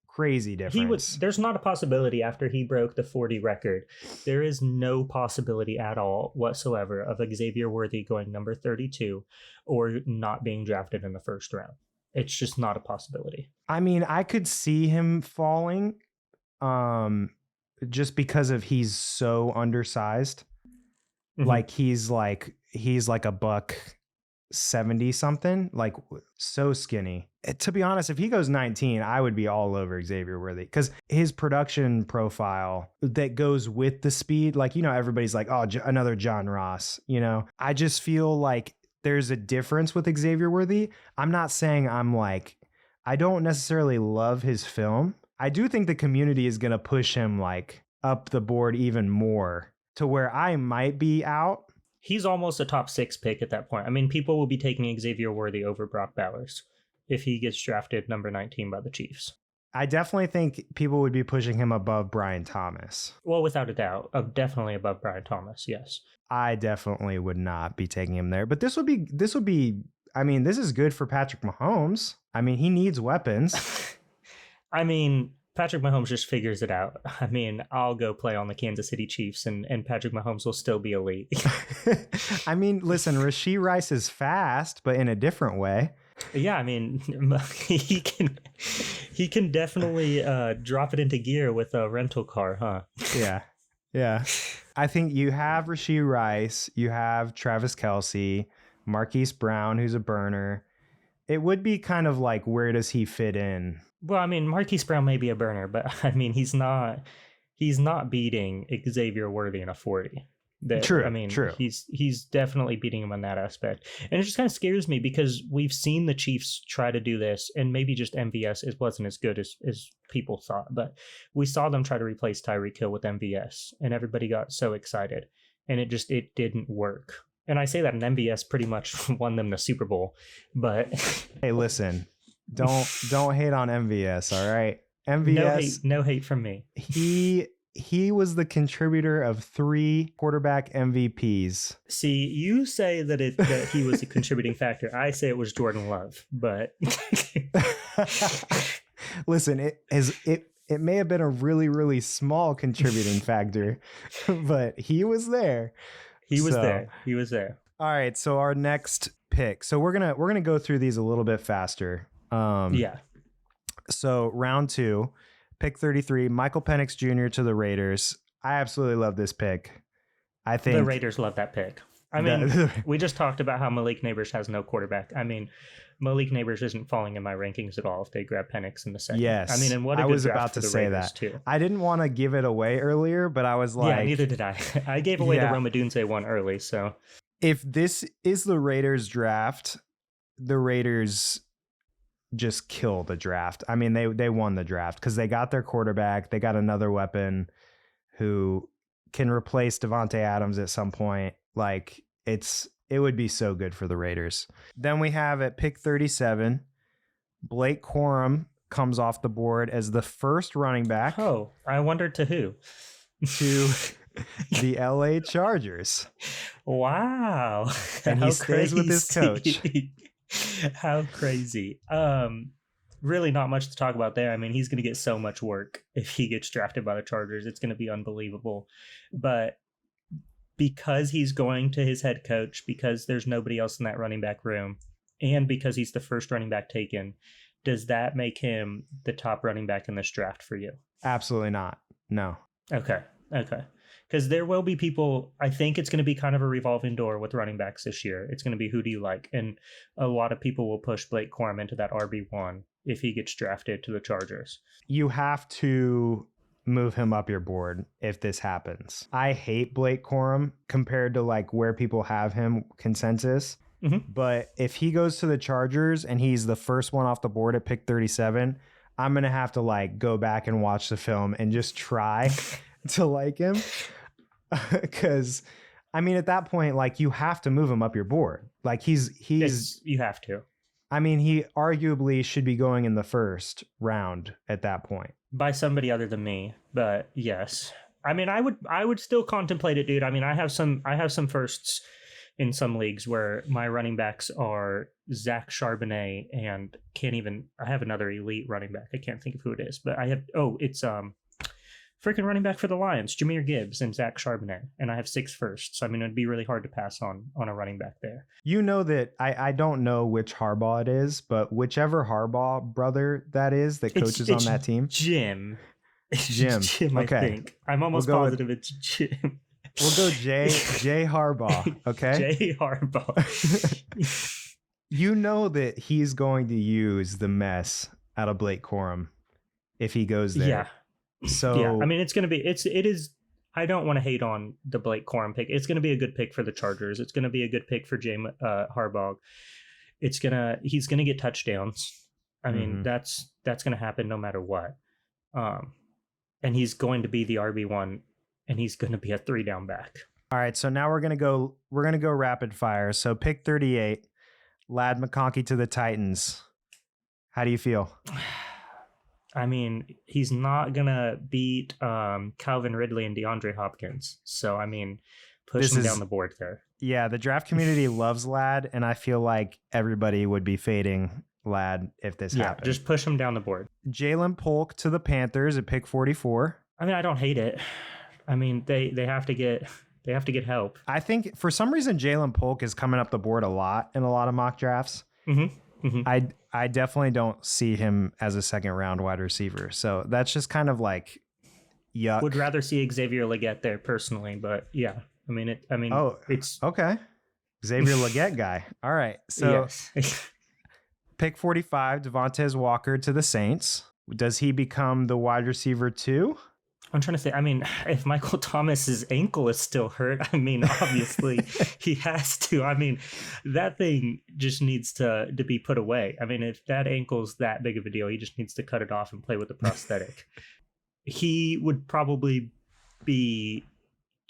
crazy difference. There's not a possibility after he broke the 40 record. There is no possibility at all whatsoever of Xavier Worthy going number 32 or not being drafted in the first round. It's just not a possibility. I mean, I could see him falling just because of he's so undersized. Mm-hmm. Like he's like a $170 something, like so skinny. To be honest, if he goes 19, I would be all over Xavier Worthy because his production profile that goes with the speed, like, you know, everybody's like, oh, another John Ross, you know, I just feel like there's a difference with Xavier Worthy. I'm not saying I don't necessarily love his film. I do think the community is going to push him like up the board even more to where I might be out. He's almost a top 6 pick at that point. I mean, people will be taking Xavier Worthy over Brock Bowers if he gets drafted number 19 by the Chiefs. I definitely think people would be pushing him above Brian Thomas. Well, without a doubt, definitely above Brian Thomas, yes. I definitely would not be taking him there. But this would be, I mean, this is good for Patrick Mahomes. I mean, he needs weapons. I mean, Patrick Mahomes just figures it out. I mean, I'll go play on the Kansas City Chiefs and Patrick Mahomes will still be elite. I mean, listen, Rashee Rice is fast, but in a different way. Yeah, I mean, he can definitely drop it into gear with a rental car, huh? Yeah. I think you have Rashee Rice, you have Travis Kelce, Marquise Brown, who's a burner. It would be kind of like, where does he fit in? Well, I mean, Marquise Brown may be a burner, but I mean, he's not beating Xavier Worthy in a 40. True. I mean, true. He's definitely beating him on that aspect. And it just kind of scares me because we've seen the Chiefs try to do this, and maybe just MVS wasn't as good as people thought, but we saw them try to replace Tyreek Hill with MVS, and everybody got so excited, and it didn't work. And I say that, and MVS pretty much won them the Super Bowl, but hey, listen, don't hate on MVS, all right? MVS, no hate from me. He was the contributor of 3 quarterback MVPs. See, you say that he was a contributing factor. I say it was Jordan Love, but listen, it may have been a really, really small contributing factor, but he was there. He was there. All right, so our next pick. So we're gonna go through these a little bit faster. Yeah. So round 2. Pick 33, Michael Penix Jr. to the Raiders. I absolutely love this pick. I think the Raiders love that pick. I mean, we just talked about how Malik Neighbors has no quarterback. I mean, Malik Neighbors isn't falling in my rankings at all if they grab Penix in the second. Yes. I mean, and what a good I was draft about to for the say Raiders that too. I didn't want to give it away earlier, but I was like, yeah, neither did I. I gave away the Roma Dunze one early. So if this is the Raiders draft, the Raiders just kill the draft. I mean, they won the draft because they got their quarterback. They got another weapon who can replace Devontae Adams at some point. Like, it would be so good for the Raiders. Then we have at pick 37, Blake Corum comes off the board as the first running back. Oh, I wondered to who? To the LA Chargers. Wow. And he stays with his coach. How crazy. Really not much to talk about there. I mean, he's going to get so much work if he gets drafted by the Chargers. It's going to be unbelievable. But because he's going to his head coach, because there's nobody else in that running back room, and because he's the first running back taken, does that make him the top running back in this draft for you? Absolutely not. No. Okay. Because there will be people, I think it's going to be kind of a revolving door with running backs this year. It's going to be, who do you like? And a lot of people will push Blake Corum into that RB1 if he gets drafted to the Chargers. You have to move him up your board if this happens. I hate Blake Corum compared to like where people have him consensus. Mm-hmm. But if he goes to the Chargers and he's the first one off the board at pick 37, I'm going to have to like go back and watch the film and just try to like him. Because I mean, at that point, like, you have to move him up your board. Like you have to. I mean, he arguably should be going in the first round at that point by somebody other than me. But yes, I mean, I would still contemplate it, dude. I mean, I have some firsts in some leagues where my running backs are Zach Charbonnet and I have another elite running back. I can't think of who it is, but it's freaking running back for the Lions, Jahmyr Gibbs and Zach Charbonnet. And I have 6 firsts. So, I mean, it'd be really hard to pass on a running back there. You know that I don't know which Harbaugh it is, but whichever Harbaugh brother that is that coaches on that team. Jim, okay. I think. I'm almost positive it's Jim. We'll go Jay Harbaugh, okay? Jay Harbaugh. You know that he's going to use the mess out of Blake Corum if he goes there. Yeah. So yeah, I mean, it is. I don't want to hate on the Blake Corum pick. It's going to be a good pick for the Chargers. It's going to be a good pick for Jay Harbaugh. He's going to get touchdowns. I mean, that's going to happen no matter what. And he's going to be the RB1, and he's going to be a 3-down back. All right, so now we're going to go rapid fire. So pick 38, Ladd McConkey to the Titans. How do you feel? I mean, he's not going to beat Calvin Ridley and DeAndre Hopkins. So, I mean, push him down the board there. Yeah, the draft community loves Ladd, and I feel like everybody would be fading Ladd if this happened. Just push him down the board. Jalen Polk to the Panthers at pick 44. I mean, I don't hate it. I mean, they have to get help. I think for some reason Jalen Polk is coming up the board a lot in a lot of mock drafts. Mm-hmm. Mm-hmm. I definitely don't see him as a second round wide receiver. So that's just kind of like yuck. Would rather see Xavier Legette there personally, but yeah. I mean it's okay. Xavier Legette guy. All right. So yes. Pick 45, Devontae Walker to the Saints. Does he become the wide receiver too? I'm trying to say, I mean, if Michael Thomas's ankle is still hurt, I mean, obviously he has to. I mean, that thing just needs to be put away. I mean, if that ankle's that big of a deal, he just needs to cut it off and play with a prosthetic. He would probably be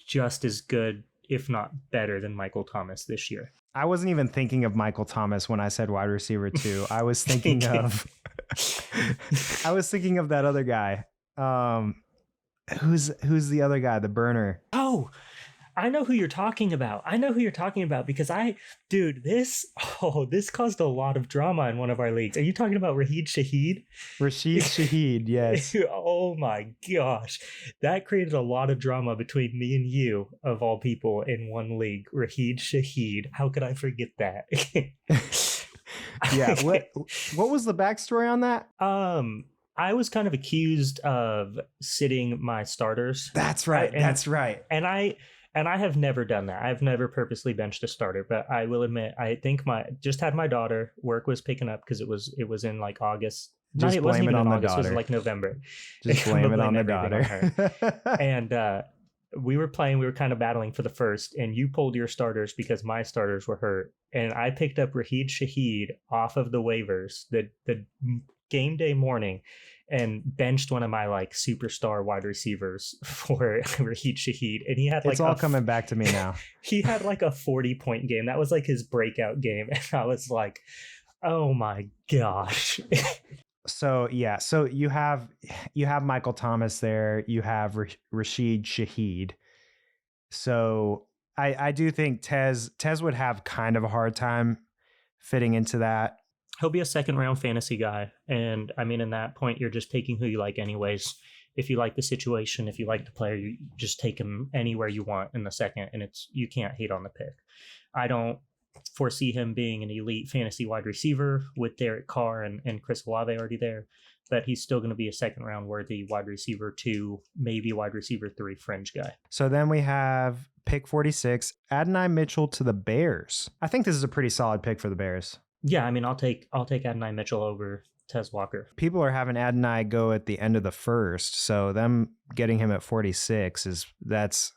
just as good, if not better, than Michael Thomas this year. I wasn't even thinking of Michael Thomas when I said wide receiver too. I was thinking of that other guy. Who's the other guy, the burner? Oh, I know who you're talking about. Because this caused a lot of drama in one of our leagues. Are you talking about Rashid Shaheed? Rashid Shaheed, yes. Oh my gosh. That created a lot of drama between me and you, of all people, in one league. Rashid Shaheed. How could I forget that? Yeah. What was the backstory on that? I was kind of accused of sitting my starters. That's right. And I have never done that. I've never purposely benched a starter, but I will admit, I think just had my daughter. Work was picking up because it was in like August. Just blame it on the daughter. It was like November. Just blame it on the daughter. And we were kind of battling for the first, and you pulled your starters because my starters were hurt. And I picked up Rashid Shaheed off of the waivers the game day morning and benched one of my like superstar wide receivers for Rashid Shaheed. And he had like, it's all coming back to me now. He had like a 40-point game. That was like his breakout game. And I was like, oh my gosh. So yeah, so you have Michael Thomas there, you have Rashid Shaheed. So I do think Tez would have kind of a hard time fitting into that. He'll be a second round fantasy guy. And I mean, in that point, you're just taking who you like anyways. if you like the situation, if you like the player, you just take him anywhere you want in the second, and you can't hate on the pick. I don't foresee him being an elite fantasy wide receiver with Derek Carr and Chris Olave already there, but he's still going to be a second round worthy wide receiver 2, maybe wide receiver 3 fringe guy. So then we have pick 46, Adonai Mitchell to the Bears. I think this is a pretty solid pick for the Bears. Yeah, I mean, I'll take Adonai Mitchell over Tez Walker. People are having Adonai go at the end of the first, so them getting him at 46 that's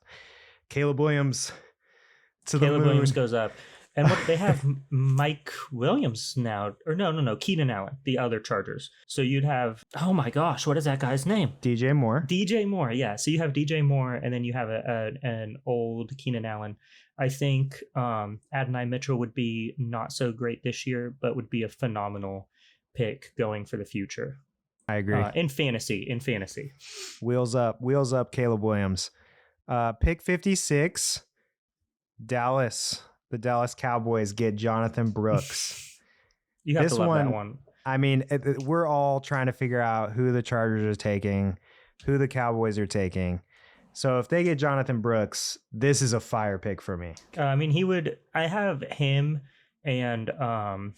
Caleb Williams to the moon. Caleb Williams goes up. And what they have Mike Williams now, or no, Keenan Allen, the other Chargers. So you'd have, oh my gosh, what is that guy's name? DJ Moore. DJ Moore, yeah. So you have DJ Moore, and then you have an old Keenan Allen. I think Adonai Mitchell would be not so great this year, but would be a phenomenal pick going for the future. I agree. In fantasy. Wheels up, Caleb Williams. Pick 56, Dallas. The Dallas Cowboys get Jonathan Brooks. You have to love that one. I mean, we're all trying to figure out who the Chargers are taking, who the Cowboys are taking. So if they get Jonathan Brooks, this is a fire pick for me. I mean, I have him and I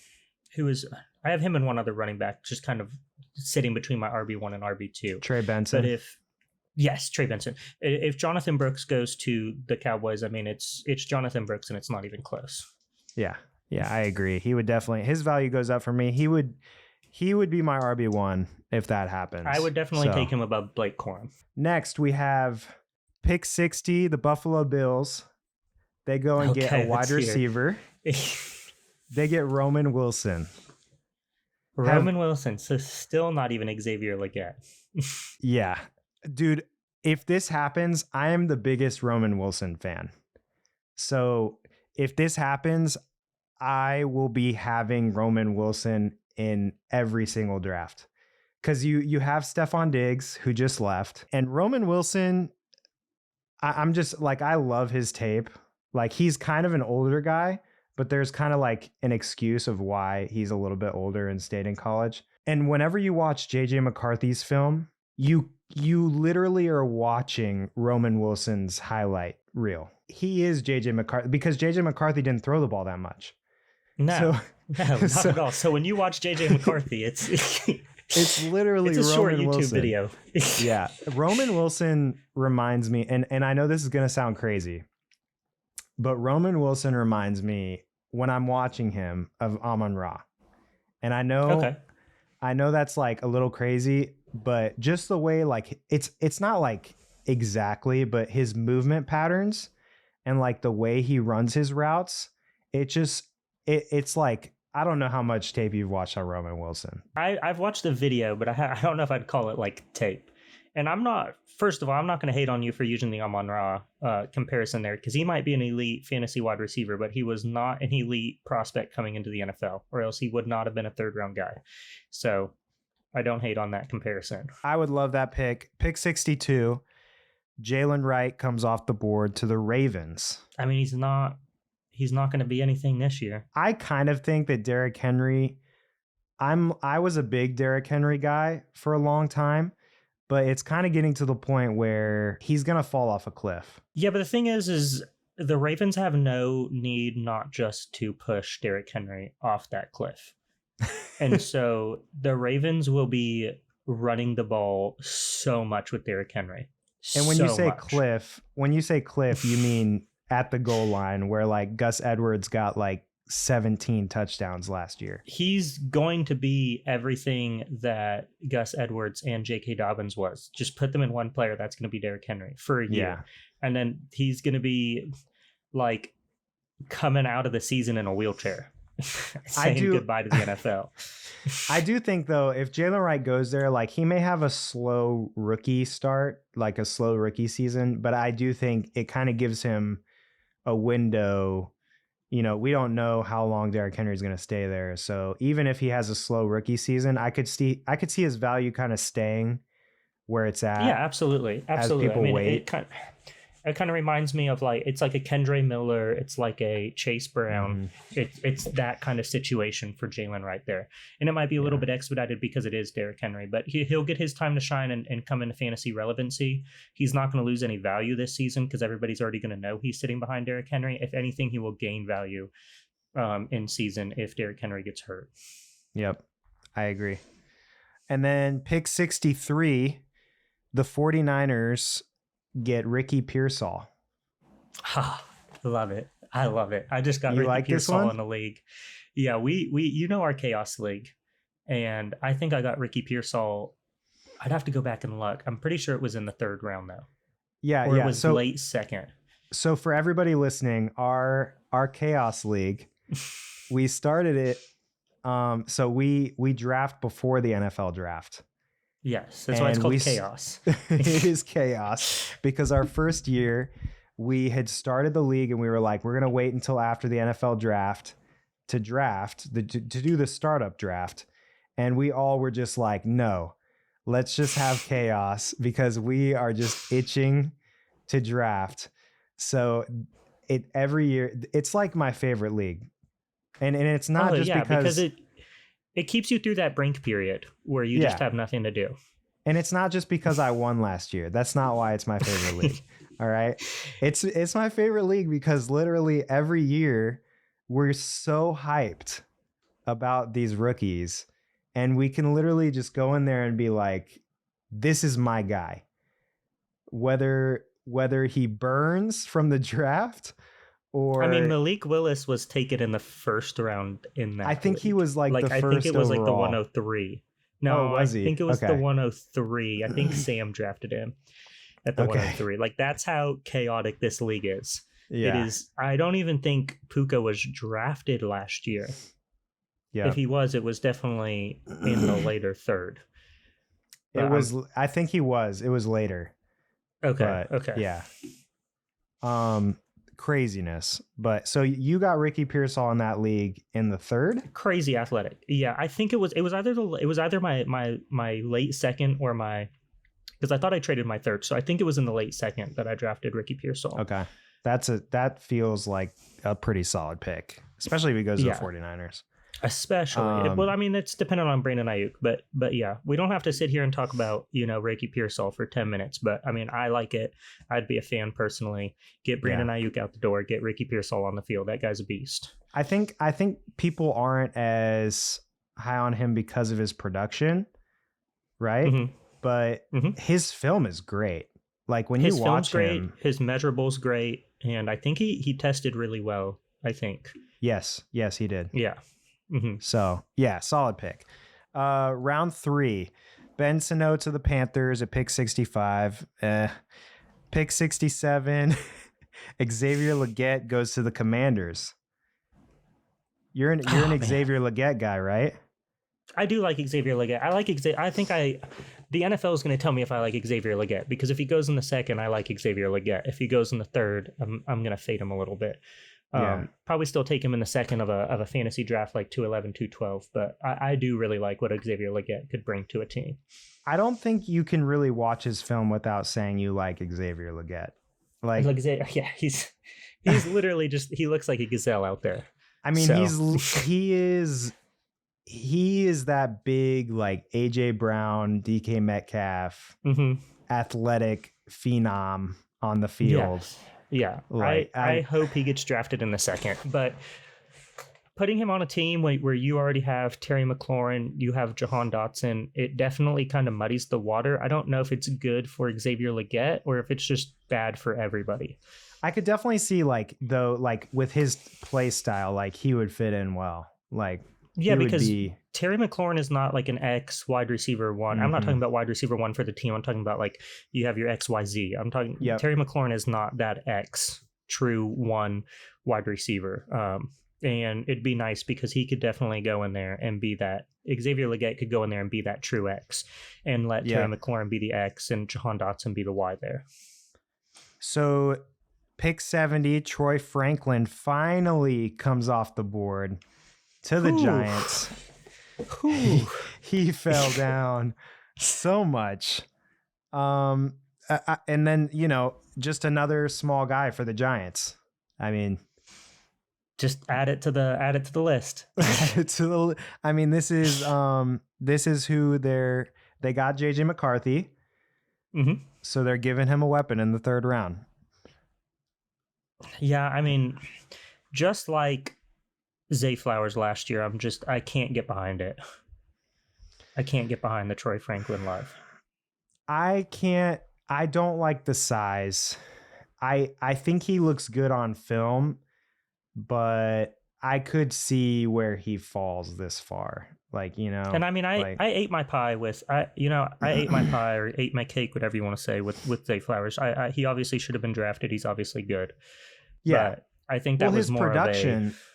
have him and one other running back, just kind of sitting between my RB1 and RB2. Trey Benson. But Yes, Trey Benson. If Jonathan Brooks goes to the Cowboys, I mean, it's Jonathan Brooks, and it's not even close. Yeah, I agree. He would definitely, his value goes up for me. He would be my RB1 if that happens. I would definitely take him above Blake Corum. Next, we have pick 60, the Buffalo Bills. They go and get a wide receiver. They get Roman Wilson. Wilson, so still not even Xavier Legette. Yeah. Dude, if this happens, I am the biggest Roman Wilson fan. So if this happens, I will be having Roman Wilson in every single draft. Because you have Stephon Diggs, who just left. And Roman Wilson, I'm just like, I love his tape. Like, he's kind of an older guy, but there's kind of like an excuse of why he's a little bit older and stayed in college. And whenever you watch JJ McCarthy's film, you literally are watching Roman Wilson's highlight reel. He is JJ McCarthy, because JJ McCarthy didn't throw the ball that much. No, not at all. So when you watch JJ McCarthy, it's literally it's a Roman short YouTube Wilson. video. Yeah, Roman Wilson reminds me, and I know this is going to sound crazy, but Roman Wilson reminds me when I'm watching him of Amon-Ra. And I know that's like a little crazy, but just the way, like, it's not like exactly, but his movement patterns and like the way he runs his routes, it's like, I don't know how much tape you've watched on Roman Wilson. I've watched the video, but I don't know if I'd call it like tape. And first of all, I'm not going to hate on you for using the Amon-Ra comparison there, because he might be an elite fantasy wide receiver, but he was not an elite prospect coming into the NFL, or else he would not have been a third round guy. So I don't hate on that comparison. I would love that pick. Pick 62, Jalen Wright comes off the board to the Ravens. I mean, he's not going to be anything this year. I kind of think that Derrick Henry, I was a big Derrick Henry guy for a long time, but it's kind of getting to the point where he's going to fall off a cliff. Yeah, but the thing is the Ravens have no need not just to push Derrick Henry off that cliff. And so the Ravens will be running the ball so much with Derrick Henry. And when you say cliff, you mean at the goal line, where like Gus Edwards got like 17 touchdowns last year. He's going to be everything that Gus Edwards and J.K. Dobbins was. Just put them in one player, that's going to be Derrick Henry for a year. Yeah. And then he's going to be like coming out of the season in a wheelchair. Saying goodbye to the NFL. I do think, though, if Jalen Wright goes there, like, he may have a slow rookie start, like a slow rookie season, but I do think it kind of gives him a window. You know, we don't know how long Derrick Henry is going to stay there. So even if he has a slow rookie season, I could see his value kind of staying where it's at. Yeah, absolutely. As people wait. It kind of reminds me of like it's like a Kendre Miller, it's like a Chase Brown. It's that kind of situation for Jalen right there, and it might be a little bit expedited because it is Derrick Henry, but he'll get his time to shine and come into fantasy relevancy. He's not going to lose any value this season because everybody's already going to know he's sitting behind Derrick Henry. If anything, he will gain value in season if Derrick Henry gets hurt. Yep, I agree. And then pick 63, the 49ers get Ricky Pearsall. Love it. I love it. I just got You Ricky like this Pearsall one? in the league. Yeah, we you know our chaos league, and I think I got Ricky Pearsall. I'd have to go back and look. I'm pretty sure it was in the third round though. Yeah, Or yeah. it was So late second. So for everybody listening, our chaos league, we started it. So we draft before the NFL draft. Yes, that's why it's And called chaos. It is chaos because our first year we had started the league and we were like, we're gonna wait until after the NFL draft to do the startup draft, and we all were just like, no, let's just have chaos because we are just itching to draft. So every year it's like my favorite league, and it's not because it keeps you through that brink period where you just have nothing to do. And it's not just because I won last year. That's not why it's my favorite league. All right. It's my favorite league because literally every year we're so hyped about these rookies, and we can literally just go in there and be like, this is my guy. Whether he burns from the draft or... I mean, Malik Willis was taken in the first round in that. I think league. he was like the first I think it was overall. like the 103. No, was he? I think it was Okay. the 103. I think Sam drafted him at the 103. Like, that's how chaotic this league is. Yeah. It is. I don't even think Puka was drafted last year. Yeah. If he was, it was definitely in the later third. It was. I think he was. It was later. Okay. But, okay. Yeah. Craziness. But so you got Ricky Pearsall in that league in the third? Crazy athletic. Yeah, I think it was either my late second or my, because I thought I traded my third. So I think it was in the late second that I drafted Ricky Pearsall. Okay. That feels like a pretty solid pick, especially if he goes to the 49ers. Especially, well, I mean, it's dependent on Brandon Ayuk, but yeah, we don't have to sit here and talk about, Ricky Pearsall for 10 minutes, but I mean, I like it. I'd be a fan personally. Get Brandon Ayuk out the door, get Ricky Pearsall on the field. That guy's a beast. I think people aren't as high on him because of his production, right? Mm-hmm. But his film is great. Like when his you watch him, his measurable's great, and I think he tested really well. I think. Yes, he did. Yeah. Mm-hmm. So, yeah, solid pick. Round 3, Ben Sano to the Panthers at pick 65. Pick 67, Xavier Legette goes to the Commanders. You're an Xavier Legette guy, right? I do like Xavier Legette. I like Xavier. I think the NFL is going to tell me if I like Xavier Legette, because if he goes in the second, I like Xavier Legette. If he goes in the third, I'm going to fade him a little bit. Probably still take him in the second of a fantasy draft, like 211, 212. But I do really like what Xavier Legette could bring to a team. I don't think you can really watch his film without saying you like Xavier Legette. Like yeah, he's literally he looks like a gazelle out there. I mean, he is that big, like AJ Brown, DK Metcalf, athletic phenom on the field. Yeah, I hope he gets drafted in the second, but putting him on a team where you already have Terry McLaurin, you have Jahan Dotson, it definitely kind of muddies the water. I don't know if it's good for Xavier Legette or if it's just bad for everybody. I could definitely see like with his play style, like he would fit in well. Because Terry McLaurin is not like an X wide receiver one. I'm not talking about wide receiver one for the team. I'm talking about like you have your XYZ. I'm talking Terry McLaurin is not that X true one wide receiver. And it'd be nice because he could definitely go in there and be that. Xavier Legette could go in there and be that true X and let Terry McLaurin be the X and Jahan Dotson be the Y there. So pick 70, Troy Franklin finally comes off the board to the Giants. He fell down so much. And then, just another small guy for the Giants. I mean, just add it to the list. I mean, this is who they got JJ McCarthy. Mm-hmm. So they're giving him a weapon in the third round. Yeah, I mean, just like Zay Flowers last year, I can't get behind it. I can't get behind the Troy Franklin love. I don't like the size. I think he looks good on film, but I could see where he falls this far. Like, you know. And I mean, I ate my pie I ate my pie or ate my cake, whatever you want to say, with Zay Flowers. He obviously should have been drafted. He's obviously good. Yeah. But I think that was more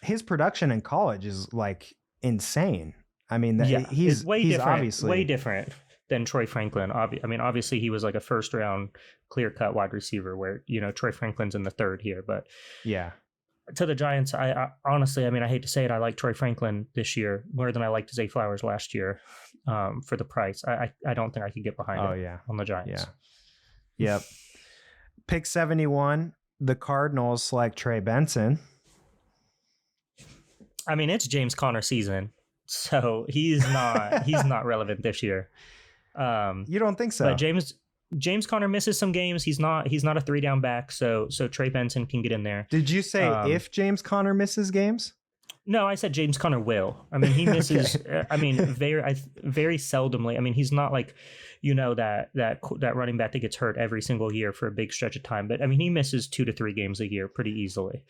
his production in college is like insane. I mean, he's obviously way different than Troy Franklin. I mean, obviously he was like a first round clear cut wide receiver where, you know, Troy Franklin's in the third here, but yeah. To the Giants, I honestly, I mean, I hate to say it, I like Troy Franklin this year more than I liked Zay Flowers last year for the price. I don't think I could get behind on the Giants. Yeah. Yep. Pick 71, the Cardinals select Trey Benson. I mean, it's James Conner season, so he's not relevant this year. You don't think so? But James Conner misses some games. He's not a 3-down back, so Trey Benson can get in there. Did you say if James Conner misses games? No, I said James Conner will. I mean, he misses. Okay. I mean, very seldomly. I mean, he's not like, you know, that running back that gets hurt every single year for a big stretch of time. But I mean, he misses 2 to 3 games a year pretty easily.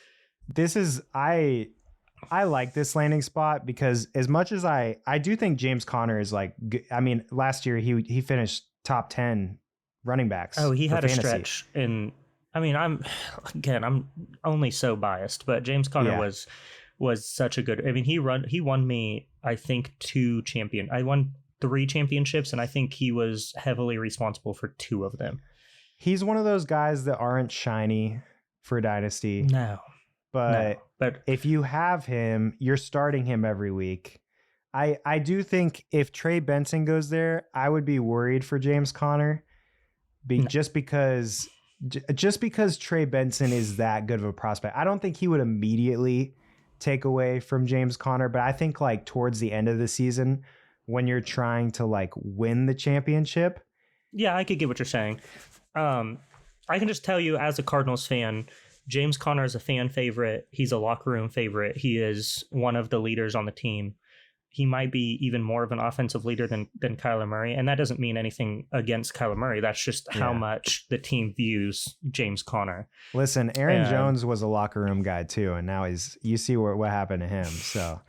I like this landing spot because as much as I do think James Conner is like, I mean, last year he finished top 10 running backs. Oh, he had fantasy. A stretch in. I mean, I'm only so biased, but James Conner was such a good. I mean, he won me, I think, 3 championships, and I think he was heavily responsible for 2 of them. He's one of those guys that aren't shiny for Dynasty. No. But if you have him, you're starting him every week. I do think if Trey Benson goes there, I would be worried for James Conner. Just because Trey Benson is that good of a prospect. I don't think he would immediately take away from James Conner, but I think like towards the end of the season when you're trying to like win the championship. Yeah, I could get what you're saying. I can just tell you as a Cardinals fan, James Conner is a fan favorite. He's a locker room favorite. He is one of the leaders on the team. He might be even more of an offensive leader than Kyler Murray. And that doesn't mean anything against Kyler Murray. That's just how much the team views James Conner. Listen, Aaron Jones was a locker room guy too. And now you see what happened to him. So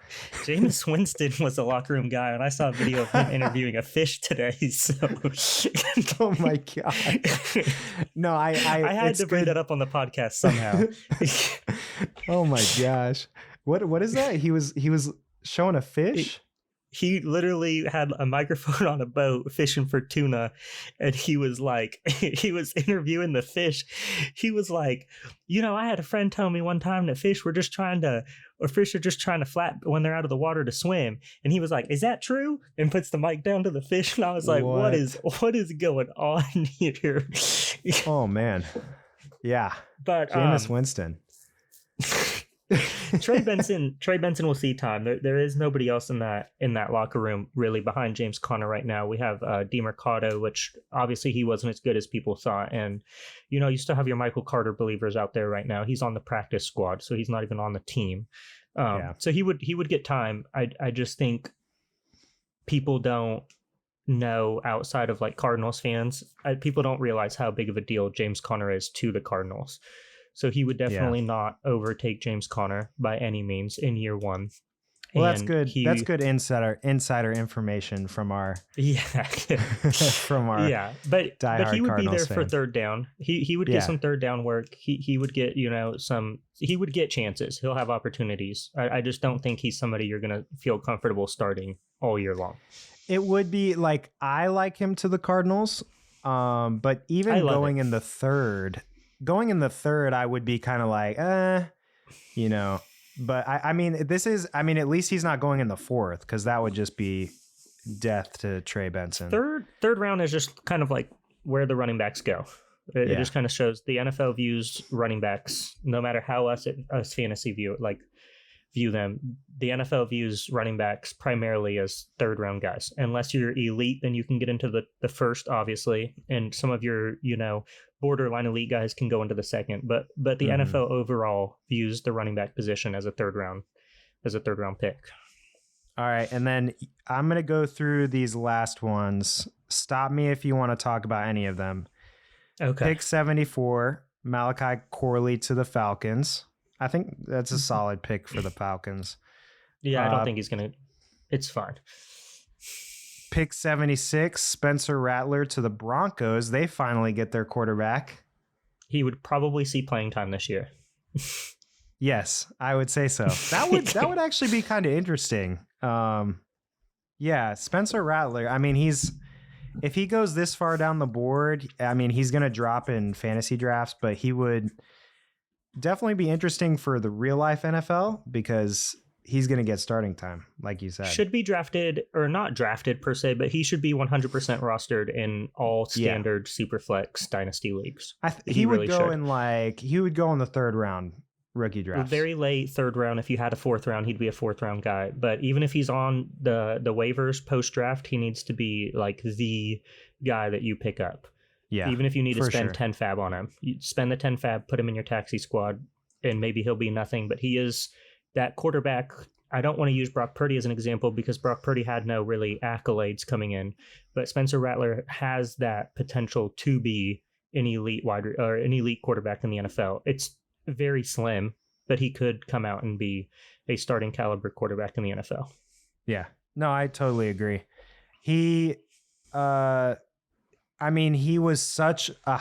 Jameis Winston was a locker room guy. And I saw a video of him interviewing a fish today. So oh my God. No, I had to bring that up on the podcast somehow. Oh my gosh. What is that? He was showing a fish? He literally had a microphone on a boat fishing for tuna, and he was interviewing the fish. He was like, you know, I had a friend tell me one time that fish are just trying to flap when they're out of the water to swim. And he was like, is that true? And puts the mic down to the fish. And I was like, what is going on here? Oh man. Yeah. But Jameis Winston. Trey Benson will see time. There is nobody else in that locker room really behind James Conner right now. We have DeMarcado, which obviously he wasn't as good as people thought, and you know you still have your Michael Carter believers out there right now. He's on the practice squad, so he's not even on the team. So he would get time. I just think people don't know outside of like Cardinals fans. People don't realize how big of a deal James Conner is to the Cardinals. So he would definitely not overtake James Conner by any means in year one. Well, that's good. That's good insider information from our But he would Cardinals be there fan. For third down. He would get some third down work. He would get he would get chances. He'll have opportunities. I just don't think he's somebody you're gonna feel comfortable starting all year long. It would be like I like him to the Cardinals, but even going in the third. Going in the third, I would be kind of like, you know, but I mean, at least he's not going in the fourth because that would just be death to Trey Benson. Third round is just kind of like where the running backs go. It just kind of shows the NFL views running backs, no matter how us fantasy view them. The NFL views running backs primarily as third round guys. Unless you're elite, then you can get into the first, obviously, and some of your borderline elite guys can go into the second. But the NFL overall views the running back position as a third round pick. All right, and then I'm gonna go through these last ones. Stop me if you want to talk about any of them. Okay. Pick 74, Malachi Corley to the Falcons. I think that's a solid pick for the Falcons. Yeah, I don't think he's going to... It's fine. Pick 76, Spencer Rattler to the Broncos. They finally get their quarterback. He would probably see playing time this year. Yes, I would say so. That would actually be kind of interesting. Yeah, Spencer Rattler. I mean, if he goes this far down the board, I mean, he's going to drop in fantasy drafts, but he would definitely be interesting for the real life NFL because he's going to get starting time, like you said. Should be drafted, or not drafted per se, but he should be 100% rostered in all standard Superflex dynasty leagues. He would go in the third round rookie draft. Very late third round. If you had a fourth round, he'd be a fourth round guy. But even if he's on the waivers post draft, he needs to be like the guy that you pick up. Yeah, even if you need to spend 10 fab on him, you spend the 10 fab, put him in your taxi squad, and maybe he'll be nothing. But he is that quarterback. I don't want to use Brock Purdy as an example because Brock Purdy had no really accolades coming in, but Spencer Rattler has that potential to be an elite quarterback in the NFL. It's very slim, but he could come out and be a starting caliber quarterback in the NFL. Yeah, no, I totally agree. He was such a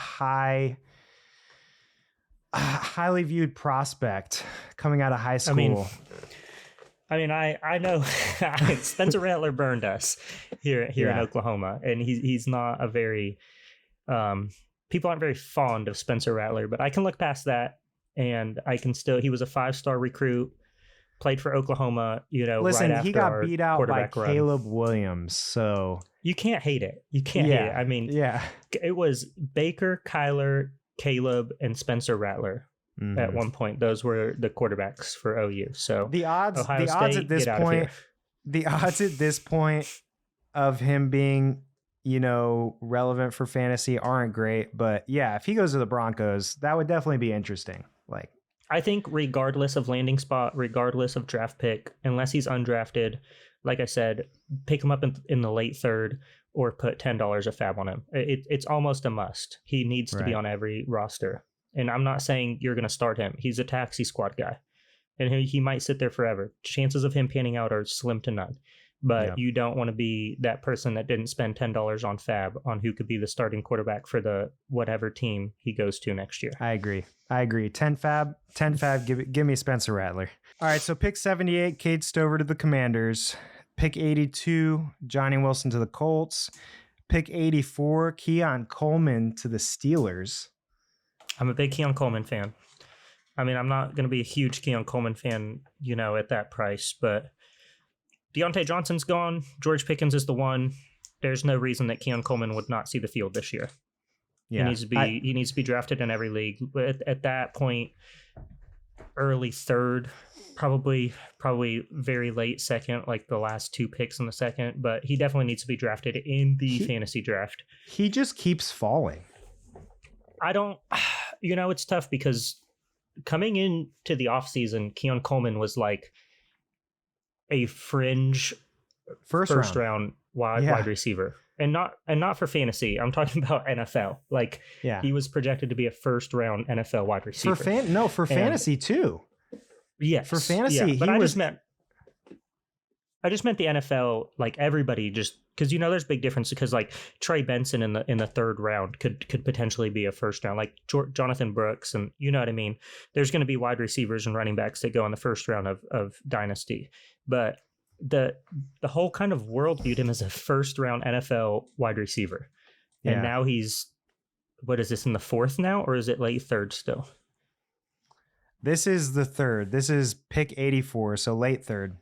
highly viewed prospect coming out of high school. I know Spencer Rattler burned us here in Oklahoma, and he's not a very people aren't very fond of Spencer Rattler, but I can look past that, and he was a 5-star recruit, played for Oklahoma. Listen, right after he got beat out by Caleb run. Williams, so. You can't hate it. Hate it. I mean, it was Baker, Kyler, Caleb, and Spencer Rattler at one point. Those were the quarterbacks for OU. So the odds at this point of him being, relevant for fantasy aren't great. But yeah, if he goes to the Broncos, that would definitely be interesting. Like, I think regardless of landing spot, regardless of draft pick, unless he's undrafted, like I said, pick him up in the late third or put $10 a fab on him. It's almost a must. He needs to be on every roster. And I'm not saying you're going to start him. He's a taxi squad guy. And he might sit there forever. Chances of him panning out are slim to none. But you don't want to be that person that didn't spend $10 on fab on who could be the starting quarterback for the whatever team he goes to next year. I agree. 10 fab, give me Spencer Rattler. All right, so pick 78, Cade Stover to the Commanders. Pick 82, Johnny Wilson to the Colts. Pick 84, Keon Coleman to the Steelers. I'm a big Keon Coleman fan. I mean, I'm not going to be a huge Keon Coleman fan, at that price, but Deontay Johnson's gone. George Pickens is the one. There's no reason that Keon Coleman would not see the field this year. Yeah, he needs to be drafted in every league. At that point, early third, probably very late second, like the last 2 picks in the second. But he definitely needs to be drafted in the fantasy draft. He just keeps falling. It's tough because coming into the offseason, Keon Coleman was like a fringe first round wide receiver. And not for fantasy. I'm talking about NFL. Like, he was projected to be a first round NFL wide receiver. For fantasy too. Yes. For fantasy, yeah, but I just meant the NFL, like everybody just because there's big difference because like Trey Benson in the third round could potentially be a first round, like Jonathan Brooks, and you know what I mean. There's going to be wide receivers and running backs that go in the first round of Dynasty, but the whole kind of world viewed him as a first round NFL wide receiver, and now he's what is this in the fourth now, or is it late third still? This is the third. This is pick 84, so late third.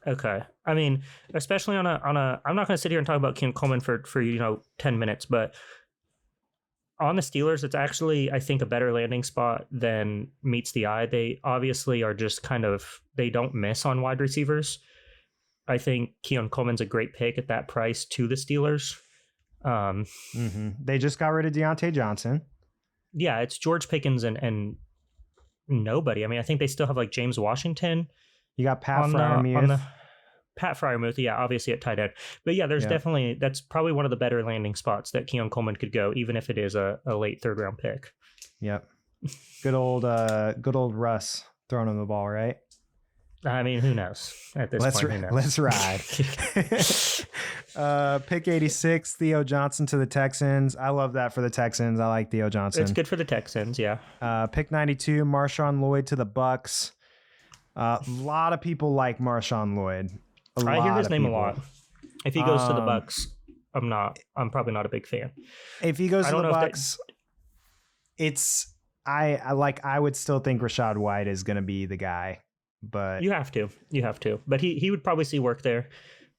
Okay. I mean, especially on a I'm not going to sit here and talk about Keon Coleman for 10 minutes, but On the Steelers, it's actually, I think, a better landing spot than meets the eye. They obviously are just they don't miss on wide receivers. I think Keon Coleman's a great pick at that price to the Steelers. They just got rid of Deontay Johnson. Yeah, it's George Pickens and nobody. I mean, I think they still have like James Washington. You got Pat Freiermuth. Pat Freiermuth, yeah, obviously at tight end. But yeah, there's definitely, that's probably one of the better landing spots that Keon Coleman could go, even if it is a late third round pick. Yep. Good old Russ throwing him the ball, right? I mean, who knows at this point? Who knows? Let's ride. Pick 86, Theo Johnson to the Texans. I love that for the Texans. I like Theo Johnson. It's good for the Texans, yeah. Pick 92, Marshawn Lloyd to the Bucks. A lot of people like Marshawn Lloyd. I hear his name a lot. If he goes to the Bucks, I'm probably not a big fan. If he goes to the Bucks, I would still think Rachaad White is going to be the guy, but you have to. But he would probably see work there.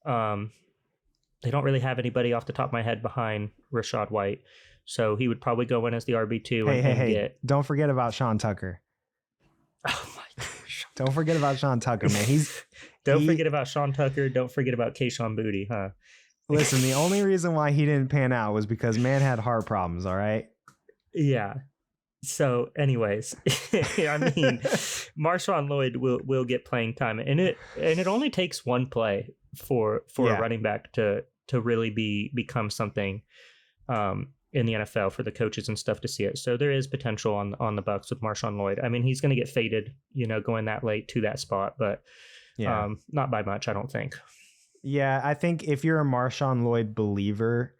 They don't really have anybody off the top of my head behind Rachaad White, so he would probably go in as the RB2. Hey! Don't forget about Sean Tucker. Oh my gosh! Don't forget about Sean Tucker, man. Don't forget about Sean Tucker. Don't forget about Kayshon Boutte, huh? Listen, the only reason why he didn't pan out was because man had heart problems, all right? Yeah. So, anyways, I mean, Marshawn Lloyd will get playing time, and it only takes one play for a running back to really become something in the NFL for the coaches and stuff to see it. So there is potential on the Bucks with Marshawn Lloyd. I mean, he's going to get faded, going that late to that spot, but not by much, I don't think. Yeah, I think if you're a Marshawn Lloyd believer,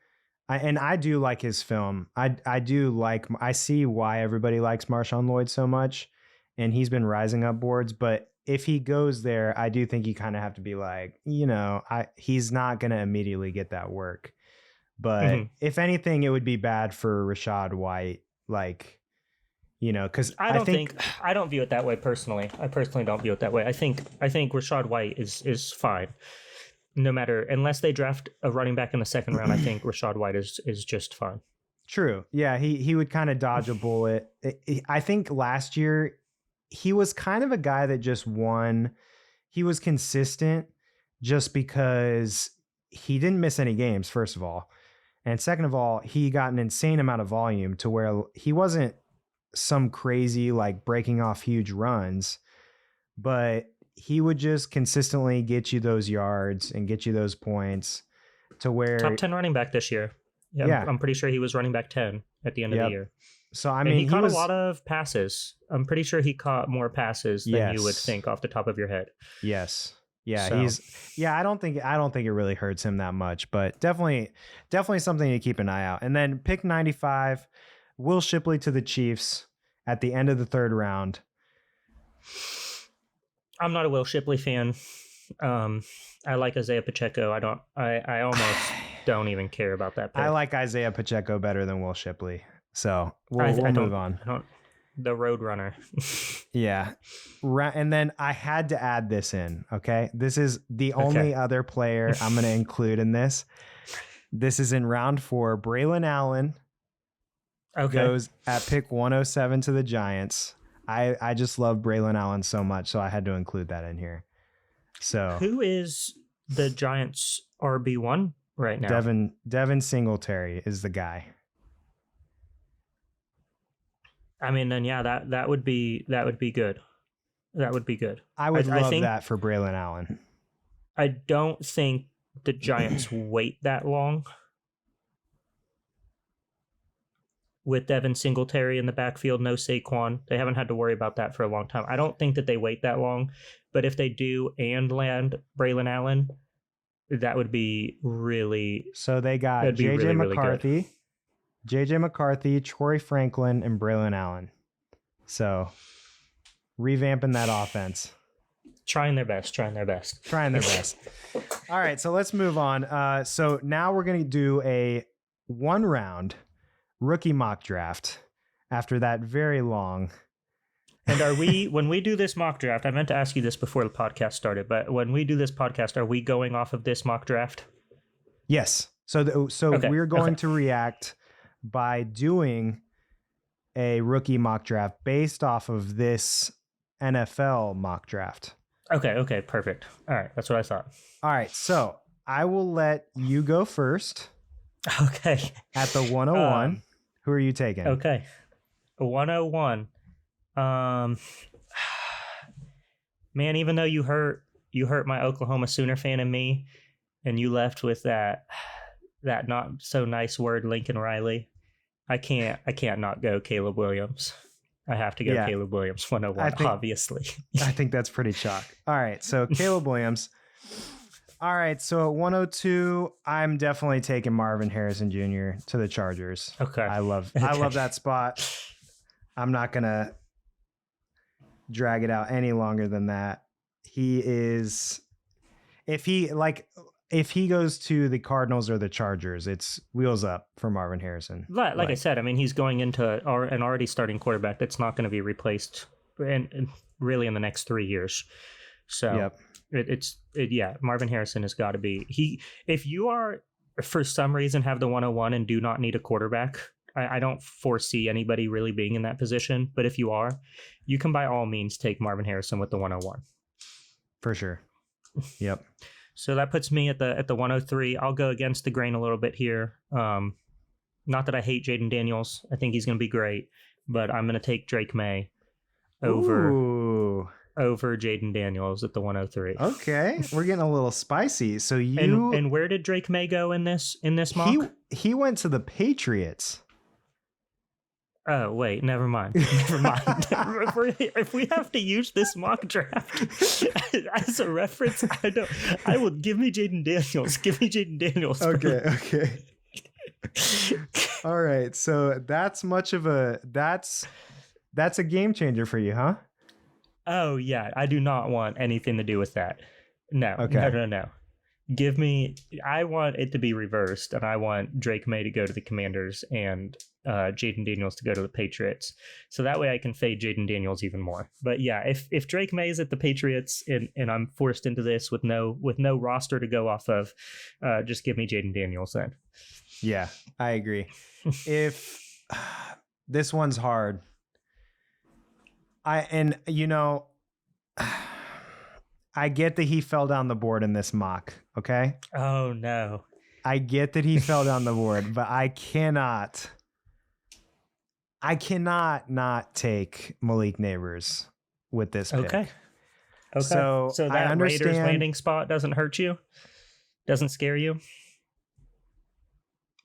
I do like his film. I see why everybody likes Marshawn Lloyd so much, and he's been rising up boards. But if he goes there, I do think you kind of have to be like, he's not going to immediately get that work. But if anything, it would be bad for Rachaad White, because I don't view it that way personally. I personally don't view it that way. I think Rachaad White is fine. No matter, unless they draft a running back in the second round, I think Rachaad White is just fine. True. Yeah, he would kind of dodge a bullet. I think last year he was kind of a guy that just won. He was consistent just because he didn't miss any games, first of all. And second of all, he got an insane amount of volume to where he wasn't some crazy, breaking off huge runs, but he would just consistently get you those yards and get you those points to where top 10 running back this year. Yeah. I'm pretty sure he was running back 10 at the end of the year. So, I mean, he caught a lot of passes. I'm pretty sure he caught more passes than you would think off the top of your head. Yes. Yeah. So. I don't think it really hurts him that much, but definitely something to keep an eye out. And then pick 95, Will Shipley to the Chiefs at the end of the third round. I'm not a Will Shipley fan. I like Isaiah Pacheco. I almost don't even care about that pick. I like Isaiah Pacheco better than Will Shipley. So we'll move on. The Roadrunner. Yeah. And then I had to add this in. Okay. This is the only other player I'm going to include in this. This is in round 4. Braylon Allen goes at pick 107 to the Giants. I just love Braylon Allen so much, so I had to include that in here. So who is the Giants RB1 right now? Devin Singletary is the guy. I mean, then that would be good. That would be good. I would love that for Braylon Allen. I don't think the Giants wait that long with Devin Singletary in the backfield, no Saquon. They haven't had to worry about that for a long time. I don't think that they wait that long, but if they do and land Braylon Allen, that would be really. So they got JJ McCarthy. JJ McCarthy, Troy Franklin, and Braylon Allen. So revamping that offense. Trying their best. All right, so let's move on. So now we're going to do a 1-round rookie mock draft after that very long. And when we do this mock draft, I meant to ask you this before the podcast started, but when we do this podcast, are we going off of this mock draft? Yes. So we're going to react by doing a rookie mock draft based off of this NFL mock draft. Okay, perfect. All right, that's what I thought. All right, so I will let you go first. Okay. At the 101, who are you taking? Okay. 101. Man, even though you hurt my Oklahoma Sooner fan and me, and you left with that not so nice word, Lincoln Riley. I can't not go Caleb Williams. I have to go Caleb Williams 101, obviously. I think that's pretty chalk. All right, so Caleb Williams. All right, so at 102, I'm definitely taking Marvin Harrison Jr. to the Chargers. Okay. I love that spot. I'm not going to drag it out any longer than that. He is, if he goes to the Cardinals or the Chargers, it's wheels up for Marvin Harrison. Like I said, I mean, he's going into an already starting quarterback that's not going to be replaced really in the next 3 years. So Marvin Harrison has got to be. If you are, for some reason, have the 101 and do not need a quarterback, I don't foresee anybody really being in that position. But if you are, you can by all means take Marvin Harrison with the 101. For sure. Yep. So that puts me at the 103. I'll go against the grain a little bit here. Not that I hate Jaden Daniels. I think he's going to be great, but I'm going to take Drake May over Jaden Daniels at the 103. Okay, we're getting a little spicy. So you and where did Drake May go in this mock? He went to the Patriots. Oh, wait, never mind. If we have to use this mock draft as a reference, I will give me Jaden Daniels. Give me Jaden Daniels. Okay. All right. So that's a game changer for you, huh? Oh, yeah. I do not want anything to do with that. No. Okay. No. I want it to be reversed, and I want Drake May to go to the Commanders and Jaden Daniels to go to the Patriots. So that way I can fade Jaden Daniels even more. But yeah, if Drake May is at the Patriots and I'm forced into this with no roster to go off of, just give me Jaden Daniels then. Yeah, I agree. If this one's hard, I get that he fell down the board in this mock, okay? Oh, no. I get that he fell down the board, but I cannot not take Malik Neighbors with this pick. Okay. So that I understand, Raiders landing spot doesn't hurt you? Doesn't scare you?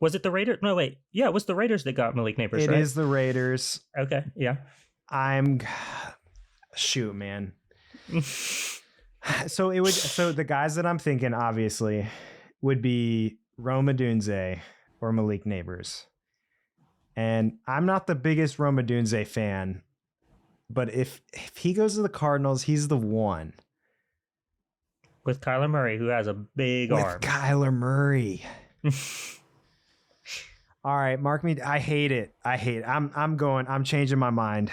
Was it the Raiders? No, wait. Yeah, it was the Raiders that got Malik Neighbors, right? It is the Raiders. Okay, yeah. Shoot, man. So the guys that I'm thinking obviously would be Rome Odunze or Malik Neighbors. And I'm not the biggest Rome Odunze fan, but if he goes to the Cardinals, he's the one. With Kyler Murray, who has a big arm. With Kyler Murray. All right, mark me. I hate it. I'm changing my mind.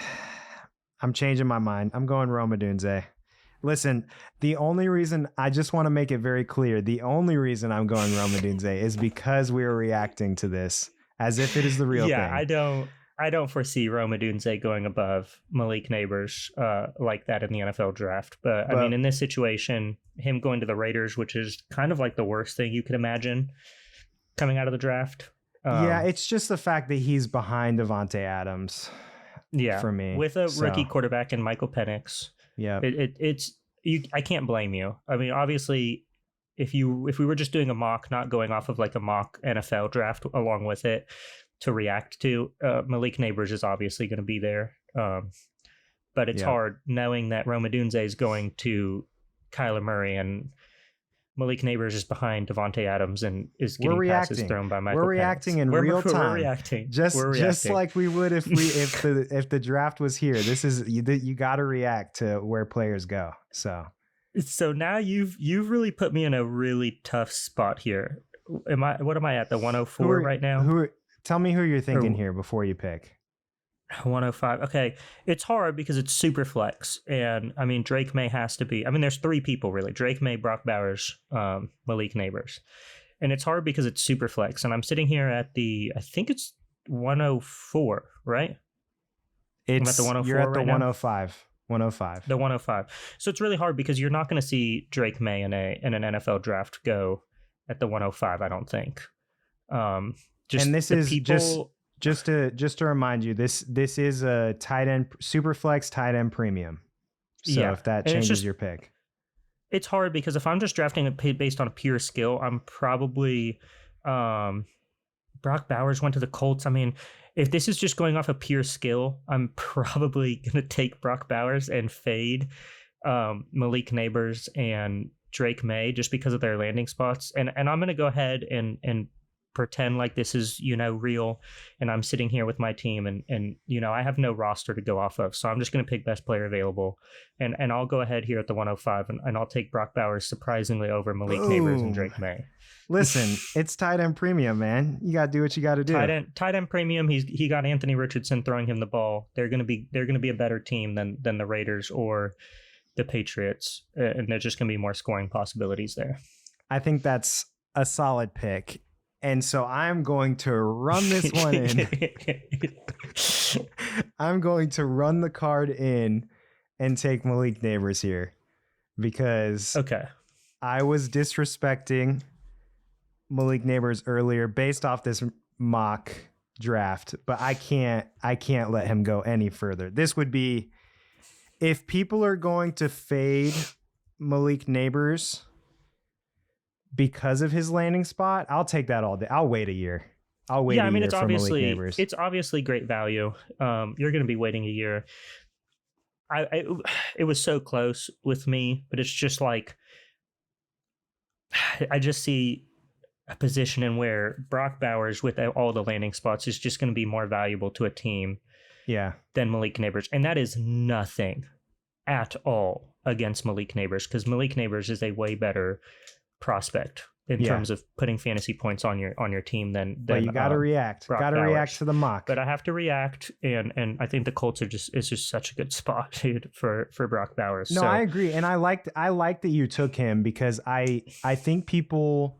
I'm going Rome Odunze. Listen, the only reason, I just want to make it very clear, the only reason I'm going Rome Odunze is because we are reacting to this as if it is the real thing. Yeah, I don't foresee Rome Odunze going above Malik Neighbors like that in the NFL draft. But I mean, in this situation, him going to the Raiders, which is kind of like the worst thing you could imagine coming out of the draft. Yeah, it's just the fact that he's behind Devontae Adams. Yeah, for me, with a rookie quarterback in Michael Penix. Yeah, I can't blame you. I mean, obviously, if we were just doing a mock, not going off of like a mock NFL draft along with it to react to, Malik Neighbors is obviously going to be there. But it's hard knowing that Rome Odunze is going to Kyler Murray and Malik Neighbors is behind Devontae Adams and is getting passes thrown by Michael Penix. We're reacting in real time. We're reacting. Just like we would if the draft was here. This is you got to react to where players go. So now you've really put me in a really tough spot here. What am I at, the 104 right now? Tell me who you're thinking here before you pick. 105. Okay. It's hard because it's super flex. And I mean, Drake May has to be, there's three people really: Drake May, Brock Bowers, Malik Neighbors. And it's hard because it's super flex. And I'm sitting here at I think it's 104, right? I'm at the 104 You're at the right now? 105. 105. The 105. So it's really hard because you're not going to see Drake May in an NFL draft go at the 105, I don't think. Just and this the is people. just to remind you, this is a tight end super flex tight end premium. So Yeah. if that And changes your pick. it's hard because if I'm just drafting it based on pure skill, I'm probably Brock Bowers went to the Colts. I mean, if this is just going off of pure skill, I'm probably going to take Brock Bowers and fade Malik Neighbors and Drake May just because of their landing spots. And I'm going to go ahead and pretend like this is, real. And I'm sitting here with my team and I have no roster to go off of. So I'm just going to pick best player available. And I'll go ahead here at the 105 and I'll take Brock Bowers surprisingly over Malik Neighbors and Drake May. Listen, it's tight end premium, man. You got to do what you got to do. Tight end premium. He got Anthony Richardson throwing him the ball. They're going to be a better team than the Raiders or the Patriots, and there's just going to be more scoring possibilities there. I think that's a solid pick. And so I'm going to run this one in. I'm going to run the card in and take Malik Neighbors here because I was disrespecting Malik Neighbors earlier based off this mock draft, but I can't let him go any further. This would be, if people are going to fade Malik Neighbors because of his landing spot, I'll take that all day. I'll wait a year. It's obviously great value. You're going to be waiting a year. It was so close with me, but it's just like I just see a position in where Brock Bowers with all the landing spots is just going to be more valuable to a team than Malik Neighbors. And that is nothing at all against Malik Neighbors because Malik Neighbors is a way better prospect in terms of putting fantasy points on your team than but you got to react. Got to react to the mock. But I have to react, and I think the Colts is just such a good spot, dude, for Brock Bowers. No, I agree, and I like that you took him because I think people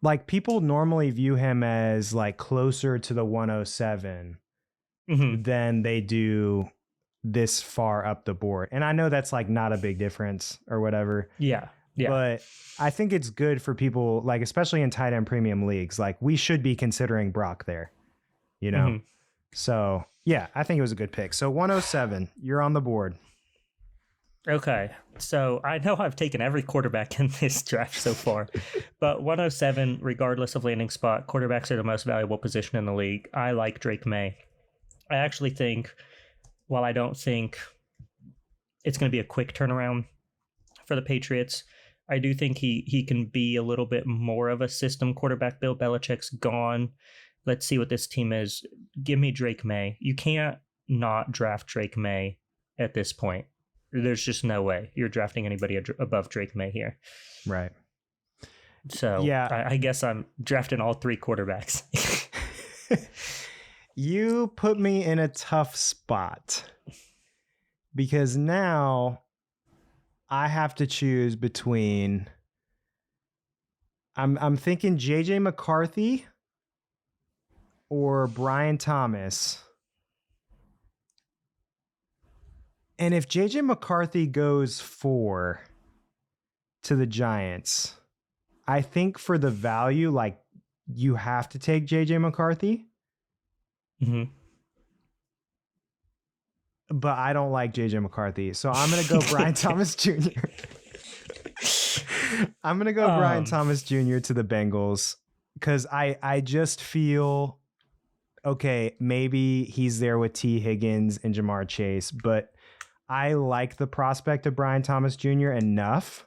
normally view him as like closer to the 107 than they do this far up the board. And I know that's like not a big difference or whatever. Yeah. But I think it's good for people, like, especially in tight end premium leagues, like we should be considering Brock there, So yeah, I think it was a good pick. So 107, you're on the board. Okay. So I know I've taken every quarterback in this draft so far, but 107, regardless of landing spot, quarterbacks are the most valuable position in the league. I like Drake May. I actually think, while I don't think it's going to be a quick turnaround for the Patriots, I do think he can be a little bit more of a system quarterback. Bill Belichick's gone. Let's see what this team is. Give me Drake May. You can't not draft Drake May at this point. There's just no way you're drafting anybody above Drake May here. Right. So yeah, I guess I'm drafting all three quarterbacks. You put me in a tough spot because now I have to choose between. I'm thinking JJ McCarthy or Brian Thomas. And if JJ McCarthy goes 4 to the Giants, I think for the value, like, you have to take JJ McCarthy. But I don't like JJ McCarthy, so I'm going to go Brian Thomas Jr. I'm going to go Brian Thomas Jr. to the Bengals because I just feel, okay, maybe he's there with T. Higgins and Jamar Chase, but I like the prospect of Brian Thomas Jr. enough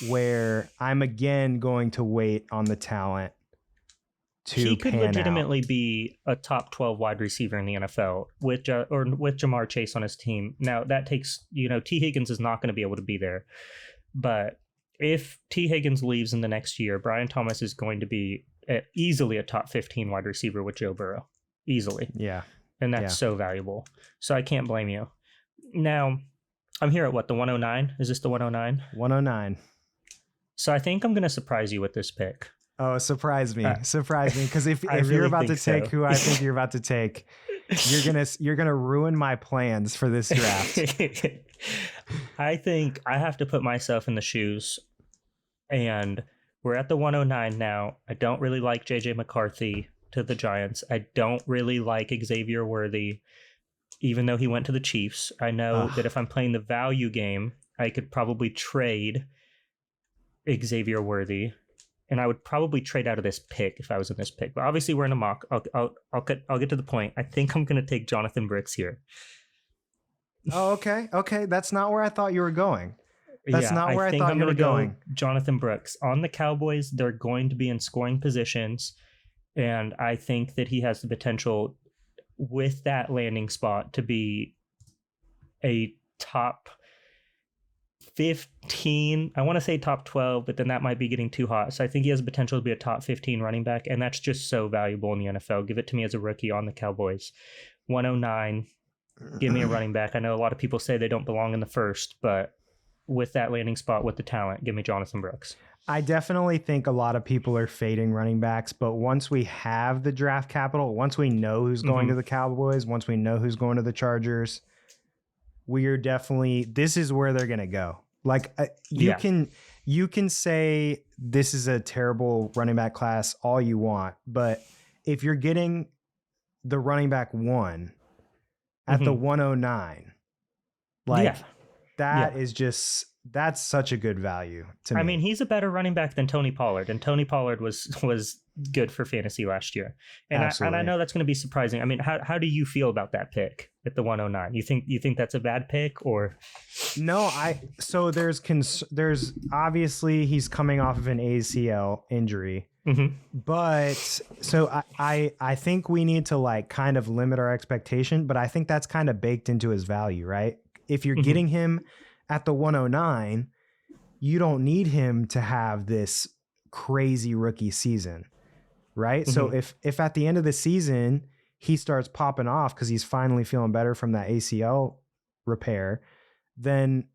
where I'm again going to wait on the talent to he could pan legitimately out. be a top 12 wide receiver in the NFL with Jamar Chase on his team. Now that takes, T. Higgins is not going to be able to be there, but if T. Higgins leaves in the next year, Brian Thomas is going to be easily a top 15 wide receiver with Joe Burrow, easily. Yeah. And that's so valuable. So I can't blame you. Now I'm here at the 109. Is this the 109? 109. So I think I'm going to surprise you with this pick. Oh, surprise me. Surprise me. Because if really you're about to think take so. who I think you're about to take, you're gonna ruin my plans for this draft. I think I have to put myself in the shoes, and we're at the 109 now. I don't really like JJ McCarthy to the Giants. I don't really like Xavier Worthy, even though he went to the Chiefs. I know that if I'm playing the value game, I could probably trade Xavier Worthy, and I would probably trade out of this pick if I was in this pick. But obviously, we're in a mock. I'll get to the point. I think I'm going to take Jonathan Brooks here. Oh, okay. Okay. That's not where I thought you were going. That's not where I think thought I'm you were gonna going. go Jonathan Brooks. On the Cowboys, they're going to be in scoring positions, and I think that he has the potential with that landing spot to be a top 15. I want to say top 12, but then that might be getting too hot. So I think he has the potential to be a top 15 running back, and that's just so valuable in the NFL. Give it to me as a rookie on the Cowboys. 109. Give me a running back. I know a lot of people say they don't belong in the first, but with that landing spot, with the talent, give me Jonathan Brooks. I definitely think a lot of people are fading running backs, but once we have the draft capital, once we know who's going to the Cowboys, once we know who's going to the Chargers, we are definitely, this is where they're going to go. Like you can say this is a terrible running back class all you want, but if you're getting the running back one at the 109, like that is just, that's such a good value to me. I mean, he's a better running back than Tony Pollard, and Tony Pollard was good for fantasy last year. And I know that's going to be surprising. I mean, how do you feel about that pick at the 109? You think that's a bad pick, or no? So there's obviously he's coming off of an ACL injury. But so I think we need to like kind of limit our expectation, but I think that's kind of baked into his value, right? If you're getting him at the 109, you don't need him to have this crazy rookie season, right? So if at the end of the season he starts popping off because he's finally feeling better from that ACL repair, then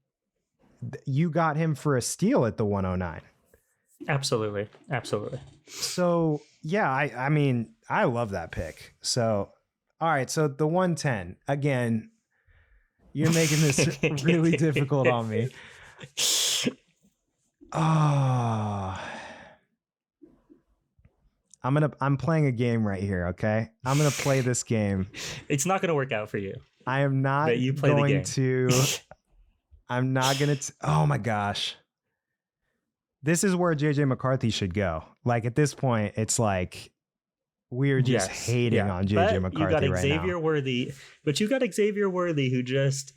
you got him for a steal at the 109. Absolutely. So yeah, I mean, I love that pick. So all right, so the 110 again. You're making this really difficult on me. Oh, I'm playing a game right here. Okay. I'm going to play this game. It's not going to work out for you. I am not going to, I'm not going to, oh my gosh. This is where JJ McCarthy should go. Like at this point, it's like, we're just hating on JJ McCarthy right now. But you got Xavier Worthy who just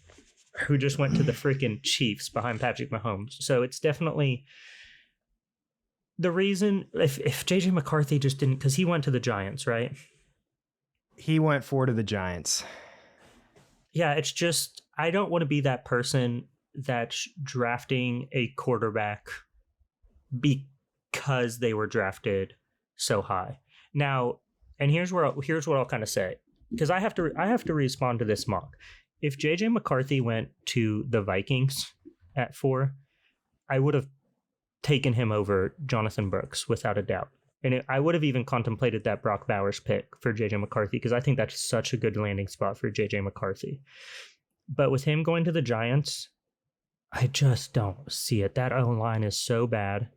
went to the freaking Chiefs behind Patrick Mahomes. So it's definitely the reason if JJ McCarthy just didn't, because he went to the Giants, right? He went to the Giants. Yeah, it's just I don't want to be that person that's drafting a quarterback because they were drafted so high. Now, and here's what I'll kind of say, because I have to respond to this mock. If JJ McCarthy went to the Vikings at 4, I would have taken him over Jonathan Brooks without a doubt. And I would have even contemplated that Brock Bowers pick for JJ McCarthy, because I think that's such a good landing spot for JJ McCarthy. But with him going to the Giants, I just don't see it. That O-line is so bad.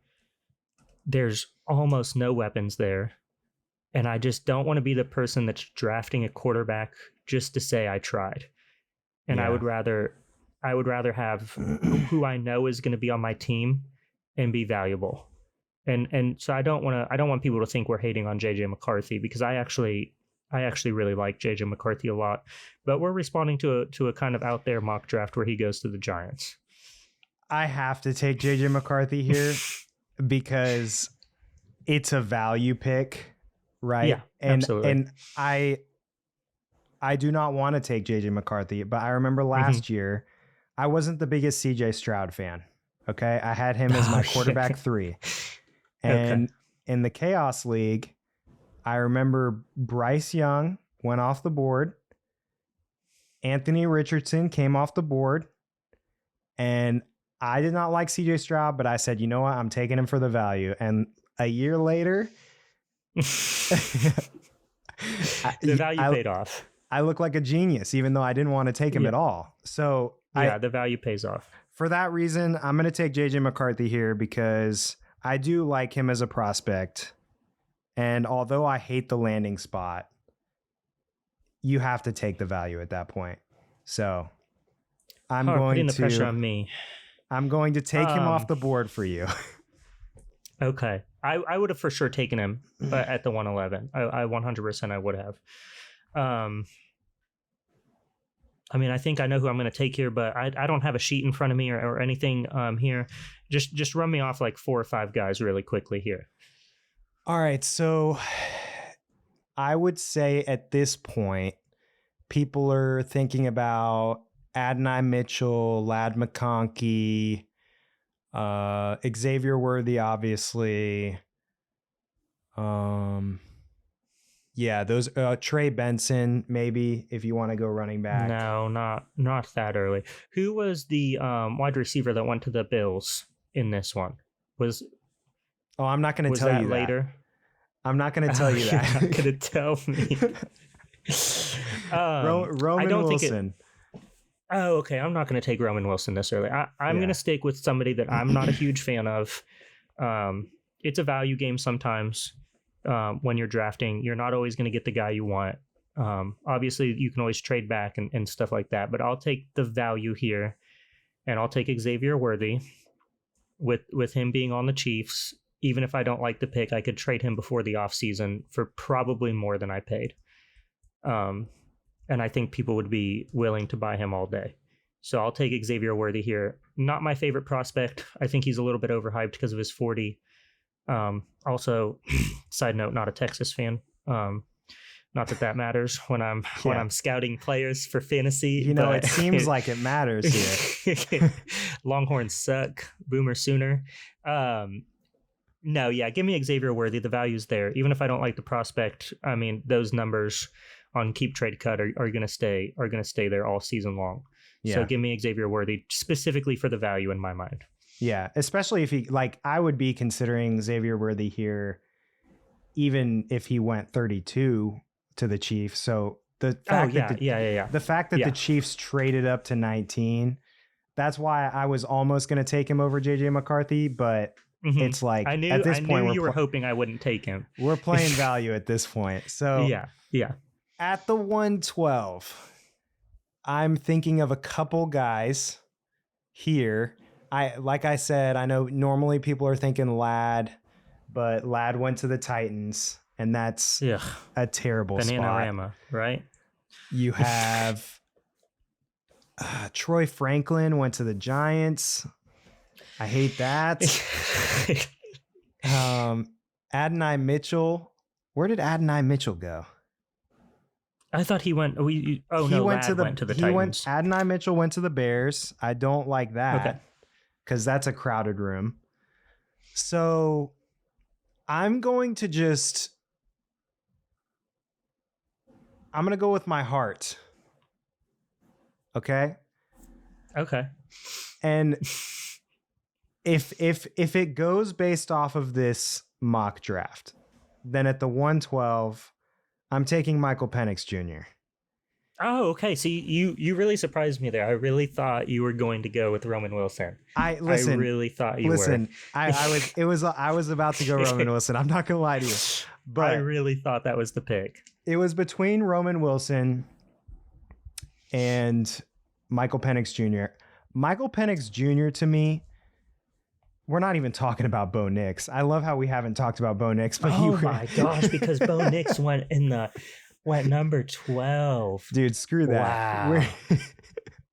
There's almost no weapons there. And I just don't want to be the person that's drafting a quarterback just to say I tried. And I would rather have who I know is going to be on my team and be valuable. And so I don't want people to think we're hating on JJ McCarthy, because I actually really like JJ McCarthy a lot. But we're responding to a kind of out there mock draft where he goes to the Giants. I have to take JJ McCarthy here because it's a value pick, right? Yeah, absolutely. And I do not want to take JJ McCarthy, but I remember last year I wasn't the biggest CJ Stroud fan. Okay, I had him as my quarterback 3. And in the Chaos League, I remember Bryce Young went off the board. Anthony Richardson came off the board. And I did not like CJ Stroud, but I said, you know what? I'm taking him for the value. And a year later, The value paid off. I look like a genius, even though I didn't want to take him at all. So the value pays off. For that reason, I'm going to take JJ McCarthy here because I do like him as a prospect. And although I hate the landing spot, you have to take the value at that point. So I'm going the pressure on me. I'm going to take him off the board for you. Okay. I would have for sure taken him at the 111. I 100% I would have. I mean, I think I know who I'm going to take here, but I don't have a sheet in front of me or anything here. Just run me off like 4 or 5 guys really quickly here. All right. So I would say at this point, people are thinking about Adonai Mitchell, Lad McConkey, Xavier Worthy, obviously. Yeah, those Trey Benson, maybe if you want to go running back. No, not that early. Who was the wide receiver that went to the Bills in this one? I'm not going to tell you that later. I'm not going to tell you that. You're not going to tell me. Roman Wilson. Oh, okay. I'm not going to take Roman Wilson this early. I'm going to stick with somebody that I'm not a huge fan of. It's a value game sometimes. When you're drafting, you're not always going to get the guy you want. Obviously, you can always trade back and stuff like that. But I'll take the value here, and I'll take Xavier Worthy. With him being on the Chiefs, even if I don't like the pick, I could trade him before the offseason for probably more than I paid. And I think people would be willing to buy him all day. So I'll take Xavier Worthy here. Not my favorite prospect. I think he's a little bit overhyped because of his 40. Also, side note, not a Texas fan. Not that matters when I'm scouting players for fantasy. It seems like it matters here. Longhorns suck. Boomer Sooner. No, yeah, give me Xavier Worthy. The value's there. Even if I don't like the prospect, I mean, those numbers on Keep Trade Cut are going to stay there all season long. Yeah. So give me Xavier Worthy specifically for the value in my mind. Yeah, especially if he I would be considering Xavier Worthy here, even if he went 32 to the Chiefs. So the fact the fact that the Chiefs traded up to 19, that's why I was almost going to take him over JJ McCarthy, but it's like I knew you were hoping I wouldn't take him. We're playing value at this point. So yeah. At the 112, I'm thinking of a couple guys here. Like I said, I know normally people are thinking Lad, but Lad went to the Titans, and that's a terrible Bananarama, spot. Right? You have Troy Franklin went to the Giants. I hate that. Adonai Mitchell. Where did Adonai Mitchell go? I thought he went. Lad went to the Titans. Adonai Mitchell went to the Bears. I don't like that because that's a crowded room. So I'm going to go with my heart. Okay. And if it goes based off of this mock draft, then at the 112, I'm taking Michael Penix Jr. Oh, okay. So you really surprised me there. I really thought you were going to go with Roman Wilson. I really thought you were. I was about to go Roman Wilson. I'm not gonna lie to you, but I really thought that was the pick. It was between Roman Wilson and Michael Penix Jr. Michael Penix Jr. to me, we're not even talking about Bo Nix. I love how we haven't talked about Bo Nix, but my gosh, because Bo Nix went number 12. Dude, screw that.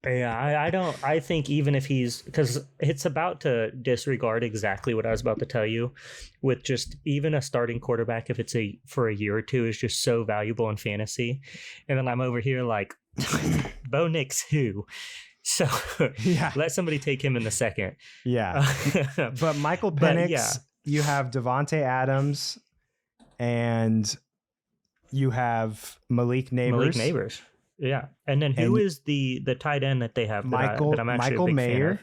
Wow. I think even if because it's about to disregard exactly what I was about to tell you with just even a starting quarterback, if it's for a year or two, is just so valuable in fantasy. And then I'm over here like, Bo Nix who? So let somebody take him in the second. Yeah. But Michael Penix, you have Devontae Adams and you have Malik Neighbors. Yeah. And then who is the tight end that they have? Michael that I'm actually Mayer.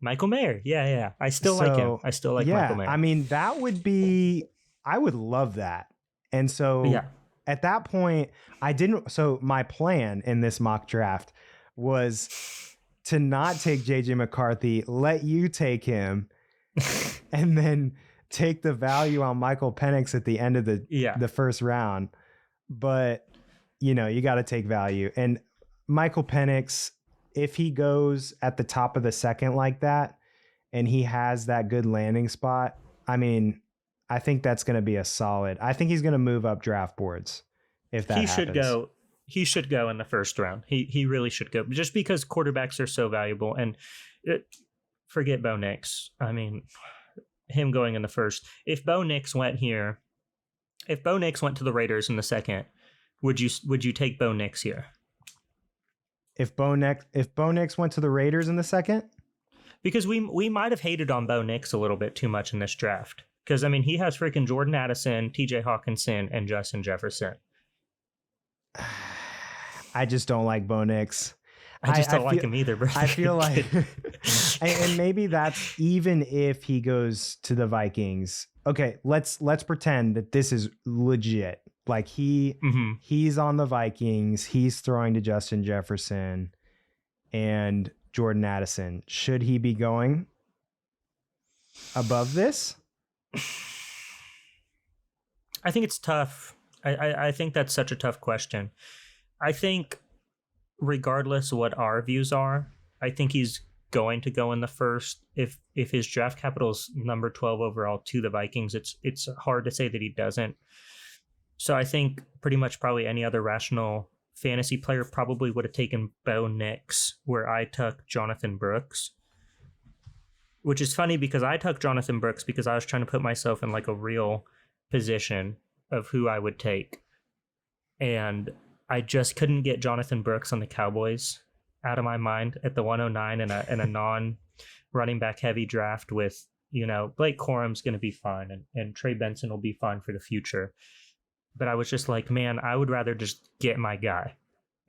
Michael Mayer. Yeah. I still like him. So, I still like Michael yeah, Mayer. I mean, that would be, I would love that. And so Yeah. at that point, so my plan in this mock draft was to not take JJ McCarthy, let you take him, and then take the value on Michael Penix at the end of the first round. But, you got to take value. And Michael Penix, if he goes at the top of the second like that, and he has that good landing spot, I mean, I think that's going to be a solid. I think he's going to move up draft boards if that happens. He should go in the first round. He really should go, just because quarterbacks are so valuable. And forget Bo Nix. I mean, him going in the first. If Bo Nix went to the Raiders in the second, would you take Bo Nix here? If Bo Nix went to the Raiders in the second? Because we might have hated on Bo Nix a little bit too much in this draft. Because, I mean, he has freaking Jordan Addison, TJ Hawkinson, and Justin Jefferson. I just don't like Bo Nix. I just don't like him either, bro. I feel like, and maybe that's even if he goes to the Vikings. Okay, let's pretend that this is legit. Like he's on the Vikings. He's throwing to Justin Jefferson and Jordan Addison. Should he be going above this? I think it's tough. I think that's such a tough question. I think regardless of what our views are, I think he's going to go in the first. If his draft capital's number 12 overall to the Vikings, it's hard to say that he doesn't. So I think pretty much probably any other rational fantasy player probably would have taken Bo Nix where I took Jonathan Brooks. Which is funny because I took Jonathan Brooks because I was trying to put myself in like a real position of who I would take. And I just couldn't get Jonathan Brooks on the Cowboys out of my mind at the 109 in a non-running back heavy draft with, Blake Corum's going to be fine and Trey Benson will be fine for the future. But I was just like, man, I would rather just get my guy.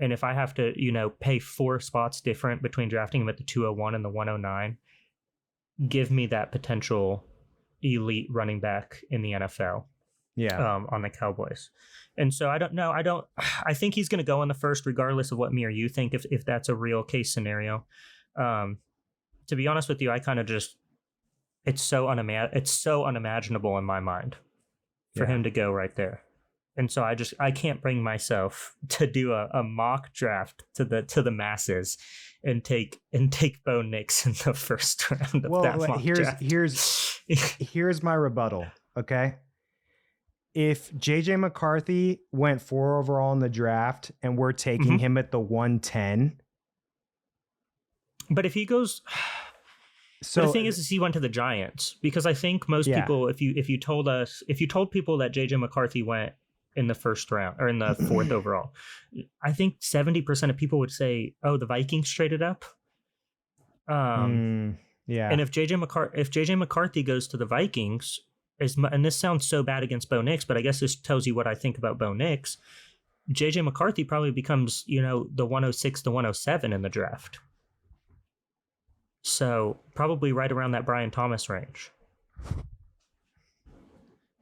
And if I have to, pay 4 spots different between drafting him at the 201 and the 109, give me that potential elite running back in the NFL. Yeah. On the Cowboys. And so I don't know. I think he's going to go in the first, regardless of what me or you think, if that's a real case scenario. To be honest with you, I kind of just, it's so unimaginable in my mind for him to go right there. And so I can't bring myself to do a mock draft to the masses and take Bo Nix in the first round of that mock draft. Here's my rebuttal. Okay. If JJ McCarthy went 4 overall in the draft and we're taking him at the 110. But if he goes, so the thing is he went to the Giants, because I think most people, if you told people that JJ McCarthy went in the first round or in the 4th overall, I think 70% of people would say, oh, the Vikings traded up. Yeah. And if JJ McCarthy goes to the Vikings, and this sounds so bad against Bo Nix, but I guess this tells you what I think about Bo Nix. JJ McCarthy probably becomes, the 106 to 107 in the draft. So probably right around that Brian Thomas range.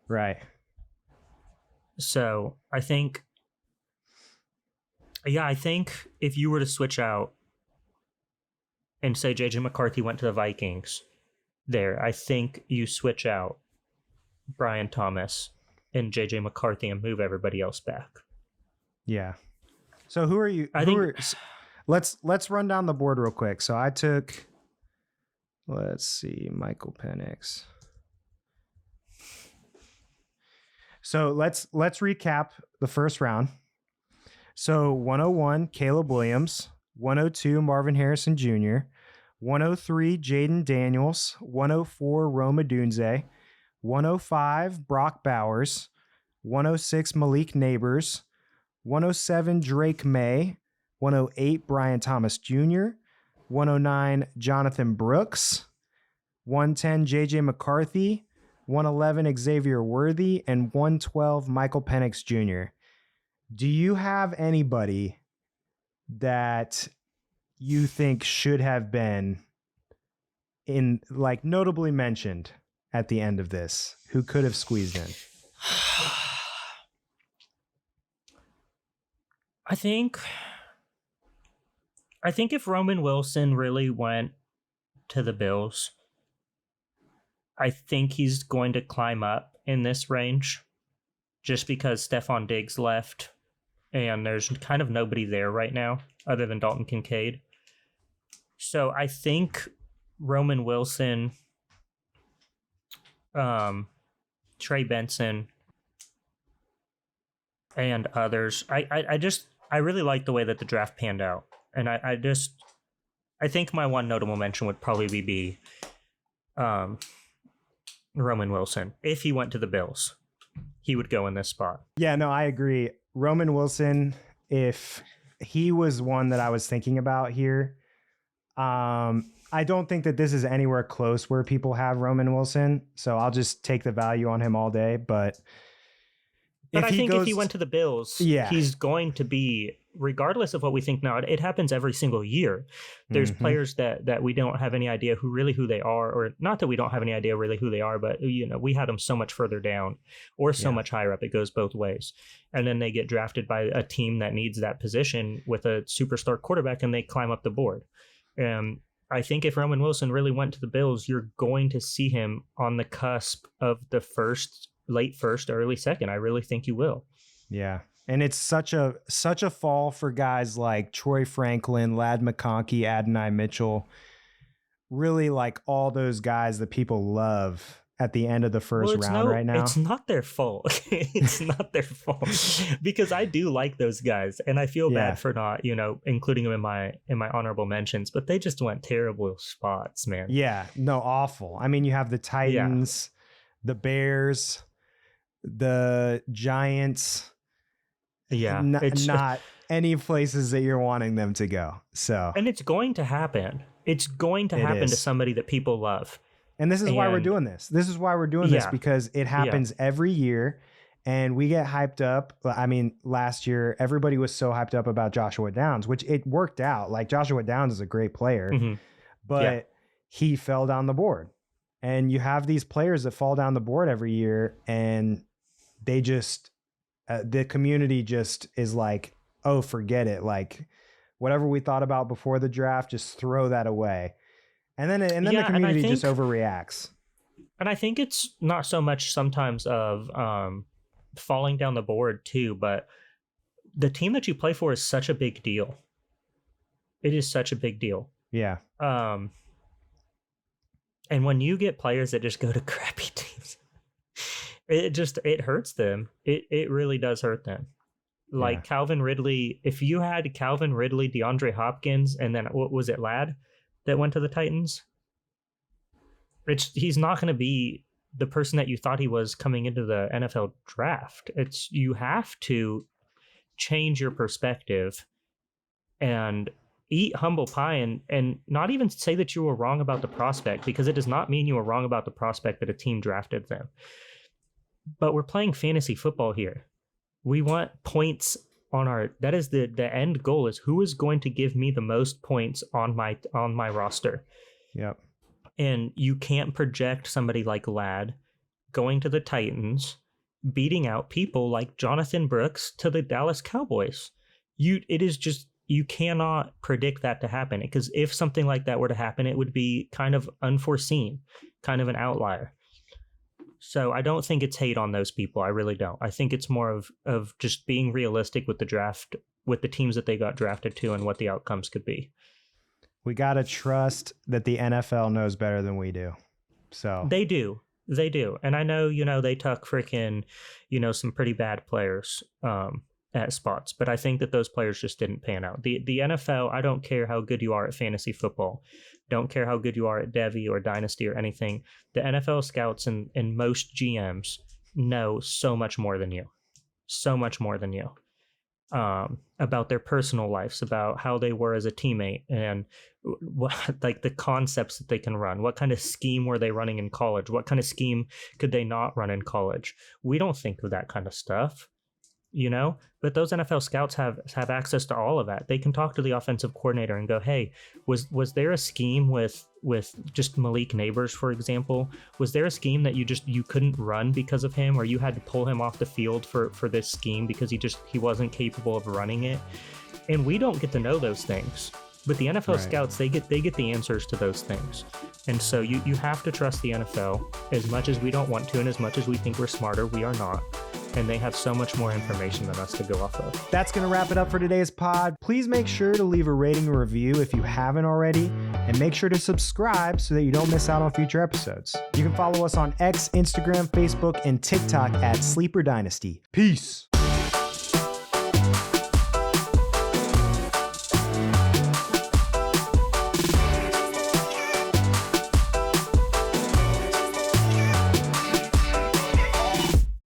Right. So I think if you were to switch out and say JJ McCarthy went to the Vikings there, I think you switch out Brian Thomas and JJ McCarthy and move everybody else back. Yeah. So who are you? Let's run down the board real quick. So I took, let's see, Michael Penix. So let's recap the first round. So 101, Caleb Williams. 102, Marvin Harrison Jr. 103, Jaden Daniels. 104, Rome Odunze. 105, Brock Bowers. 106, Malik Neighbors. 107, Drake May. 108, Brian Thomas Jr. 109, Jonathan Brooks. 110, J.J. McCarthy. 111, Xavier Worthy. And 112, Michael Penix Jr. Do you have anybody that you think should have been in like notably mentioned at the end of this who could have squeezed in? I think if Roman Wilson really went to the Bills, I think he's going to climb up in this range just because Stephon Diggs left and there's kind of nobody there right now other than Dalton Kincaid. So I think Roman Wilson, Trey Benson, and others. I really like the way that the draft panned out. And I think my one notable mention would probably be Roman Wilson. If he went to the Bills, he would go in this spot. Yeah, no, I agree. Roman Wilson, if he was one that I was thinking about here, I don't think that this is anywhere close where people have Roman Wilson. So I'll just take the value on him all day. But I think if he went to the Bills, yeah, he's going to be, regardless of what we think now, it happens every single year. There's players that we don't have any idea who they are, or not that we don't have any idea really who they are, but we had them so much further down or so much higher up. It goes both ways. And then they get drafted by a team that needs that position with a superstar quarterback and they climb up the board. I think if Roman Wilson really went to the Bills, you're going to see him on the cusp of the late first, early second. I really think you will. Yeah. And it's such a fall for guys like Troy Franklin, Ladd McConkey, Adonai Mitchell, really like all those guys that people love at the end of the first round right now. It's not their fault. It's not their fault because I do like those guys and I feel bad for not, including them in my honorable mentions, but they just went terrible spots, man. Yeah, no, awful. I mean, you have the Titans, the Bears, the Giants. Yeah, not any places that you're wanting them to go. So, and it's going to happen. It's going to happen to somebody that people love. And this is why we're doing this. This is why we're doing this, because it happens every year and we get hyped up. I mean, last year, everybody was so hyped up about Joshua Downs, which it worked out. Like Joshua Downs is a great player, but he fell down the board. And you have these players that fall down the board every year and they just, the community just is like, oh, forget it. Like whatever we thought about before the draft, just throw that away. And then the community just overreacts. And I think it's not so much sometimes of falling down the board too, but the team that you play for is such a big deal. It is such a big deal. Yeah. And when you get players that just go to crappy teams, it hurts them. It really does hurt them. Like Calvin Ridley, if you had Calvin Ridley, DeAndre Hopkins, and then what was it, Ladd, that went to the Titans? He's not going to be the person that you thought he was coming into the NFL draft. You have to change your perspective and eat humble pie and not even say that you were wrong about the prospect, because it does not mean you were wrong about the prospect that a team drafted them. But we're playing fantasy football here. We want points that is the end goal, is who is going to give me the most points on my roster. Yep. And you can't project somebody like Ladd going to the Titans, beating out people like Jonathan Brooks to the Dallas Cowboys. You cannot predict that to happen, because if something like that were to happen, it would be kind of unforeseen, kind of an outlier. So I don't think it's hate on those people. I really don't. I think it's more of just being realistic with the draft, with the teams that they got drafted to and what the outcomes could be. We got to trust that the NFL knows better than we do. So They do. And I know, they took freaking, some pretty bad players at spots, but I think that those players just didn't pan out. The NFL, I don't care how good you are at fantasy football. Don't care how good you are at Devy or Dynasty or anything. The NFL scouts and most GMs know so much more than you. So much more than you. About their personal lives, about how they were as a teammate, and like the concepts that they can run. What kind of scheme were they running in college? What kind of scheme could they not run in college? We don't think of that kind of stuff. you know, but those NFL scouts have access to all of that. They can talk to the offensive coordinator and go, hey, was there a scheme with just Malik Neighbors, for example? Was there a scheme that you couldn't run because of him, or you had to pull him off the field for this scheme because he wasn't capable of running it? And we don't get to know those things. But the NFL scouts, they get the answers to those things. And so you have to trust the NFL as much as we don't want to, and as much as we think we're smarter, we are not. And they have so much more information than us to go off of. That's going to wrap it up for today's pod. Please make sure to leave a rating or review if you haven't already, and make sure to subscribe so that you don't miss out on future episodes. You can follow us on X, Instagram, Facebook, and TikTok at Sleeper Dynasty. Peace.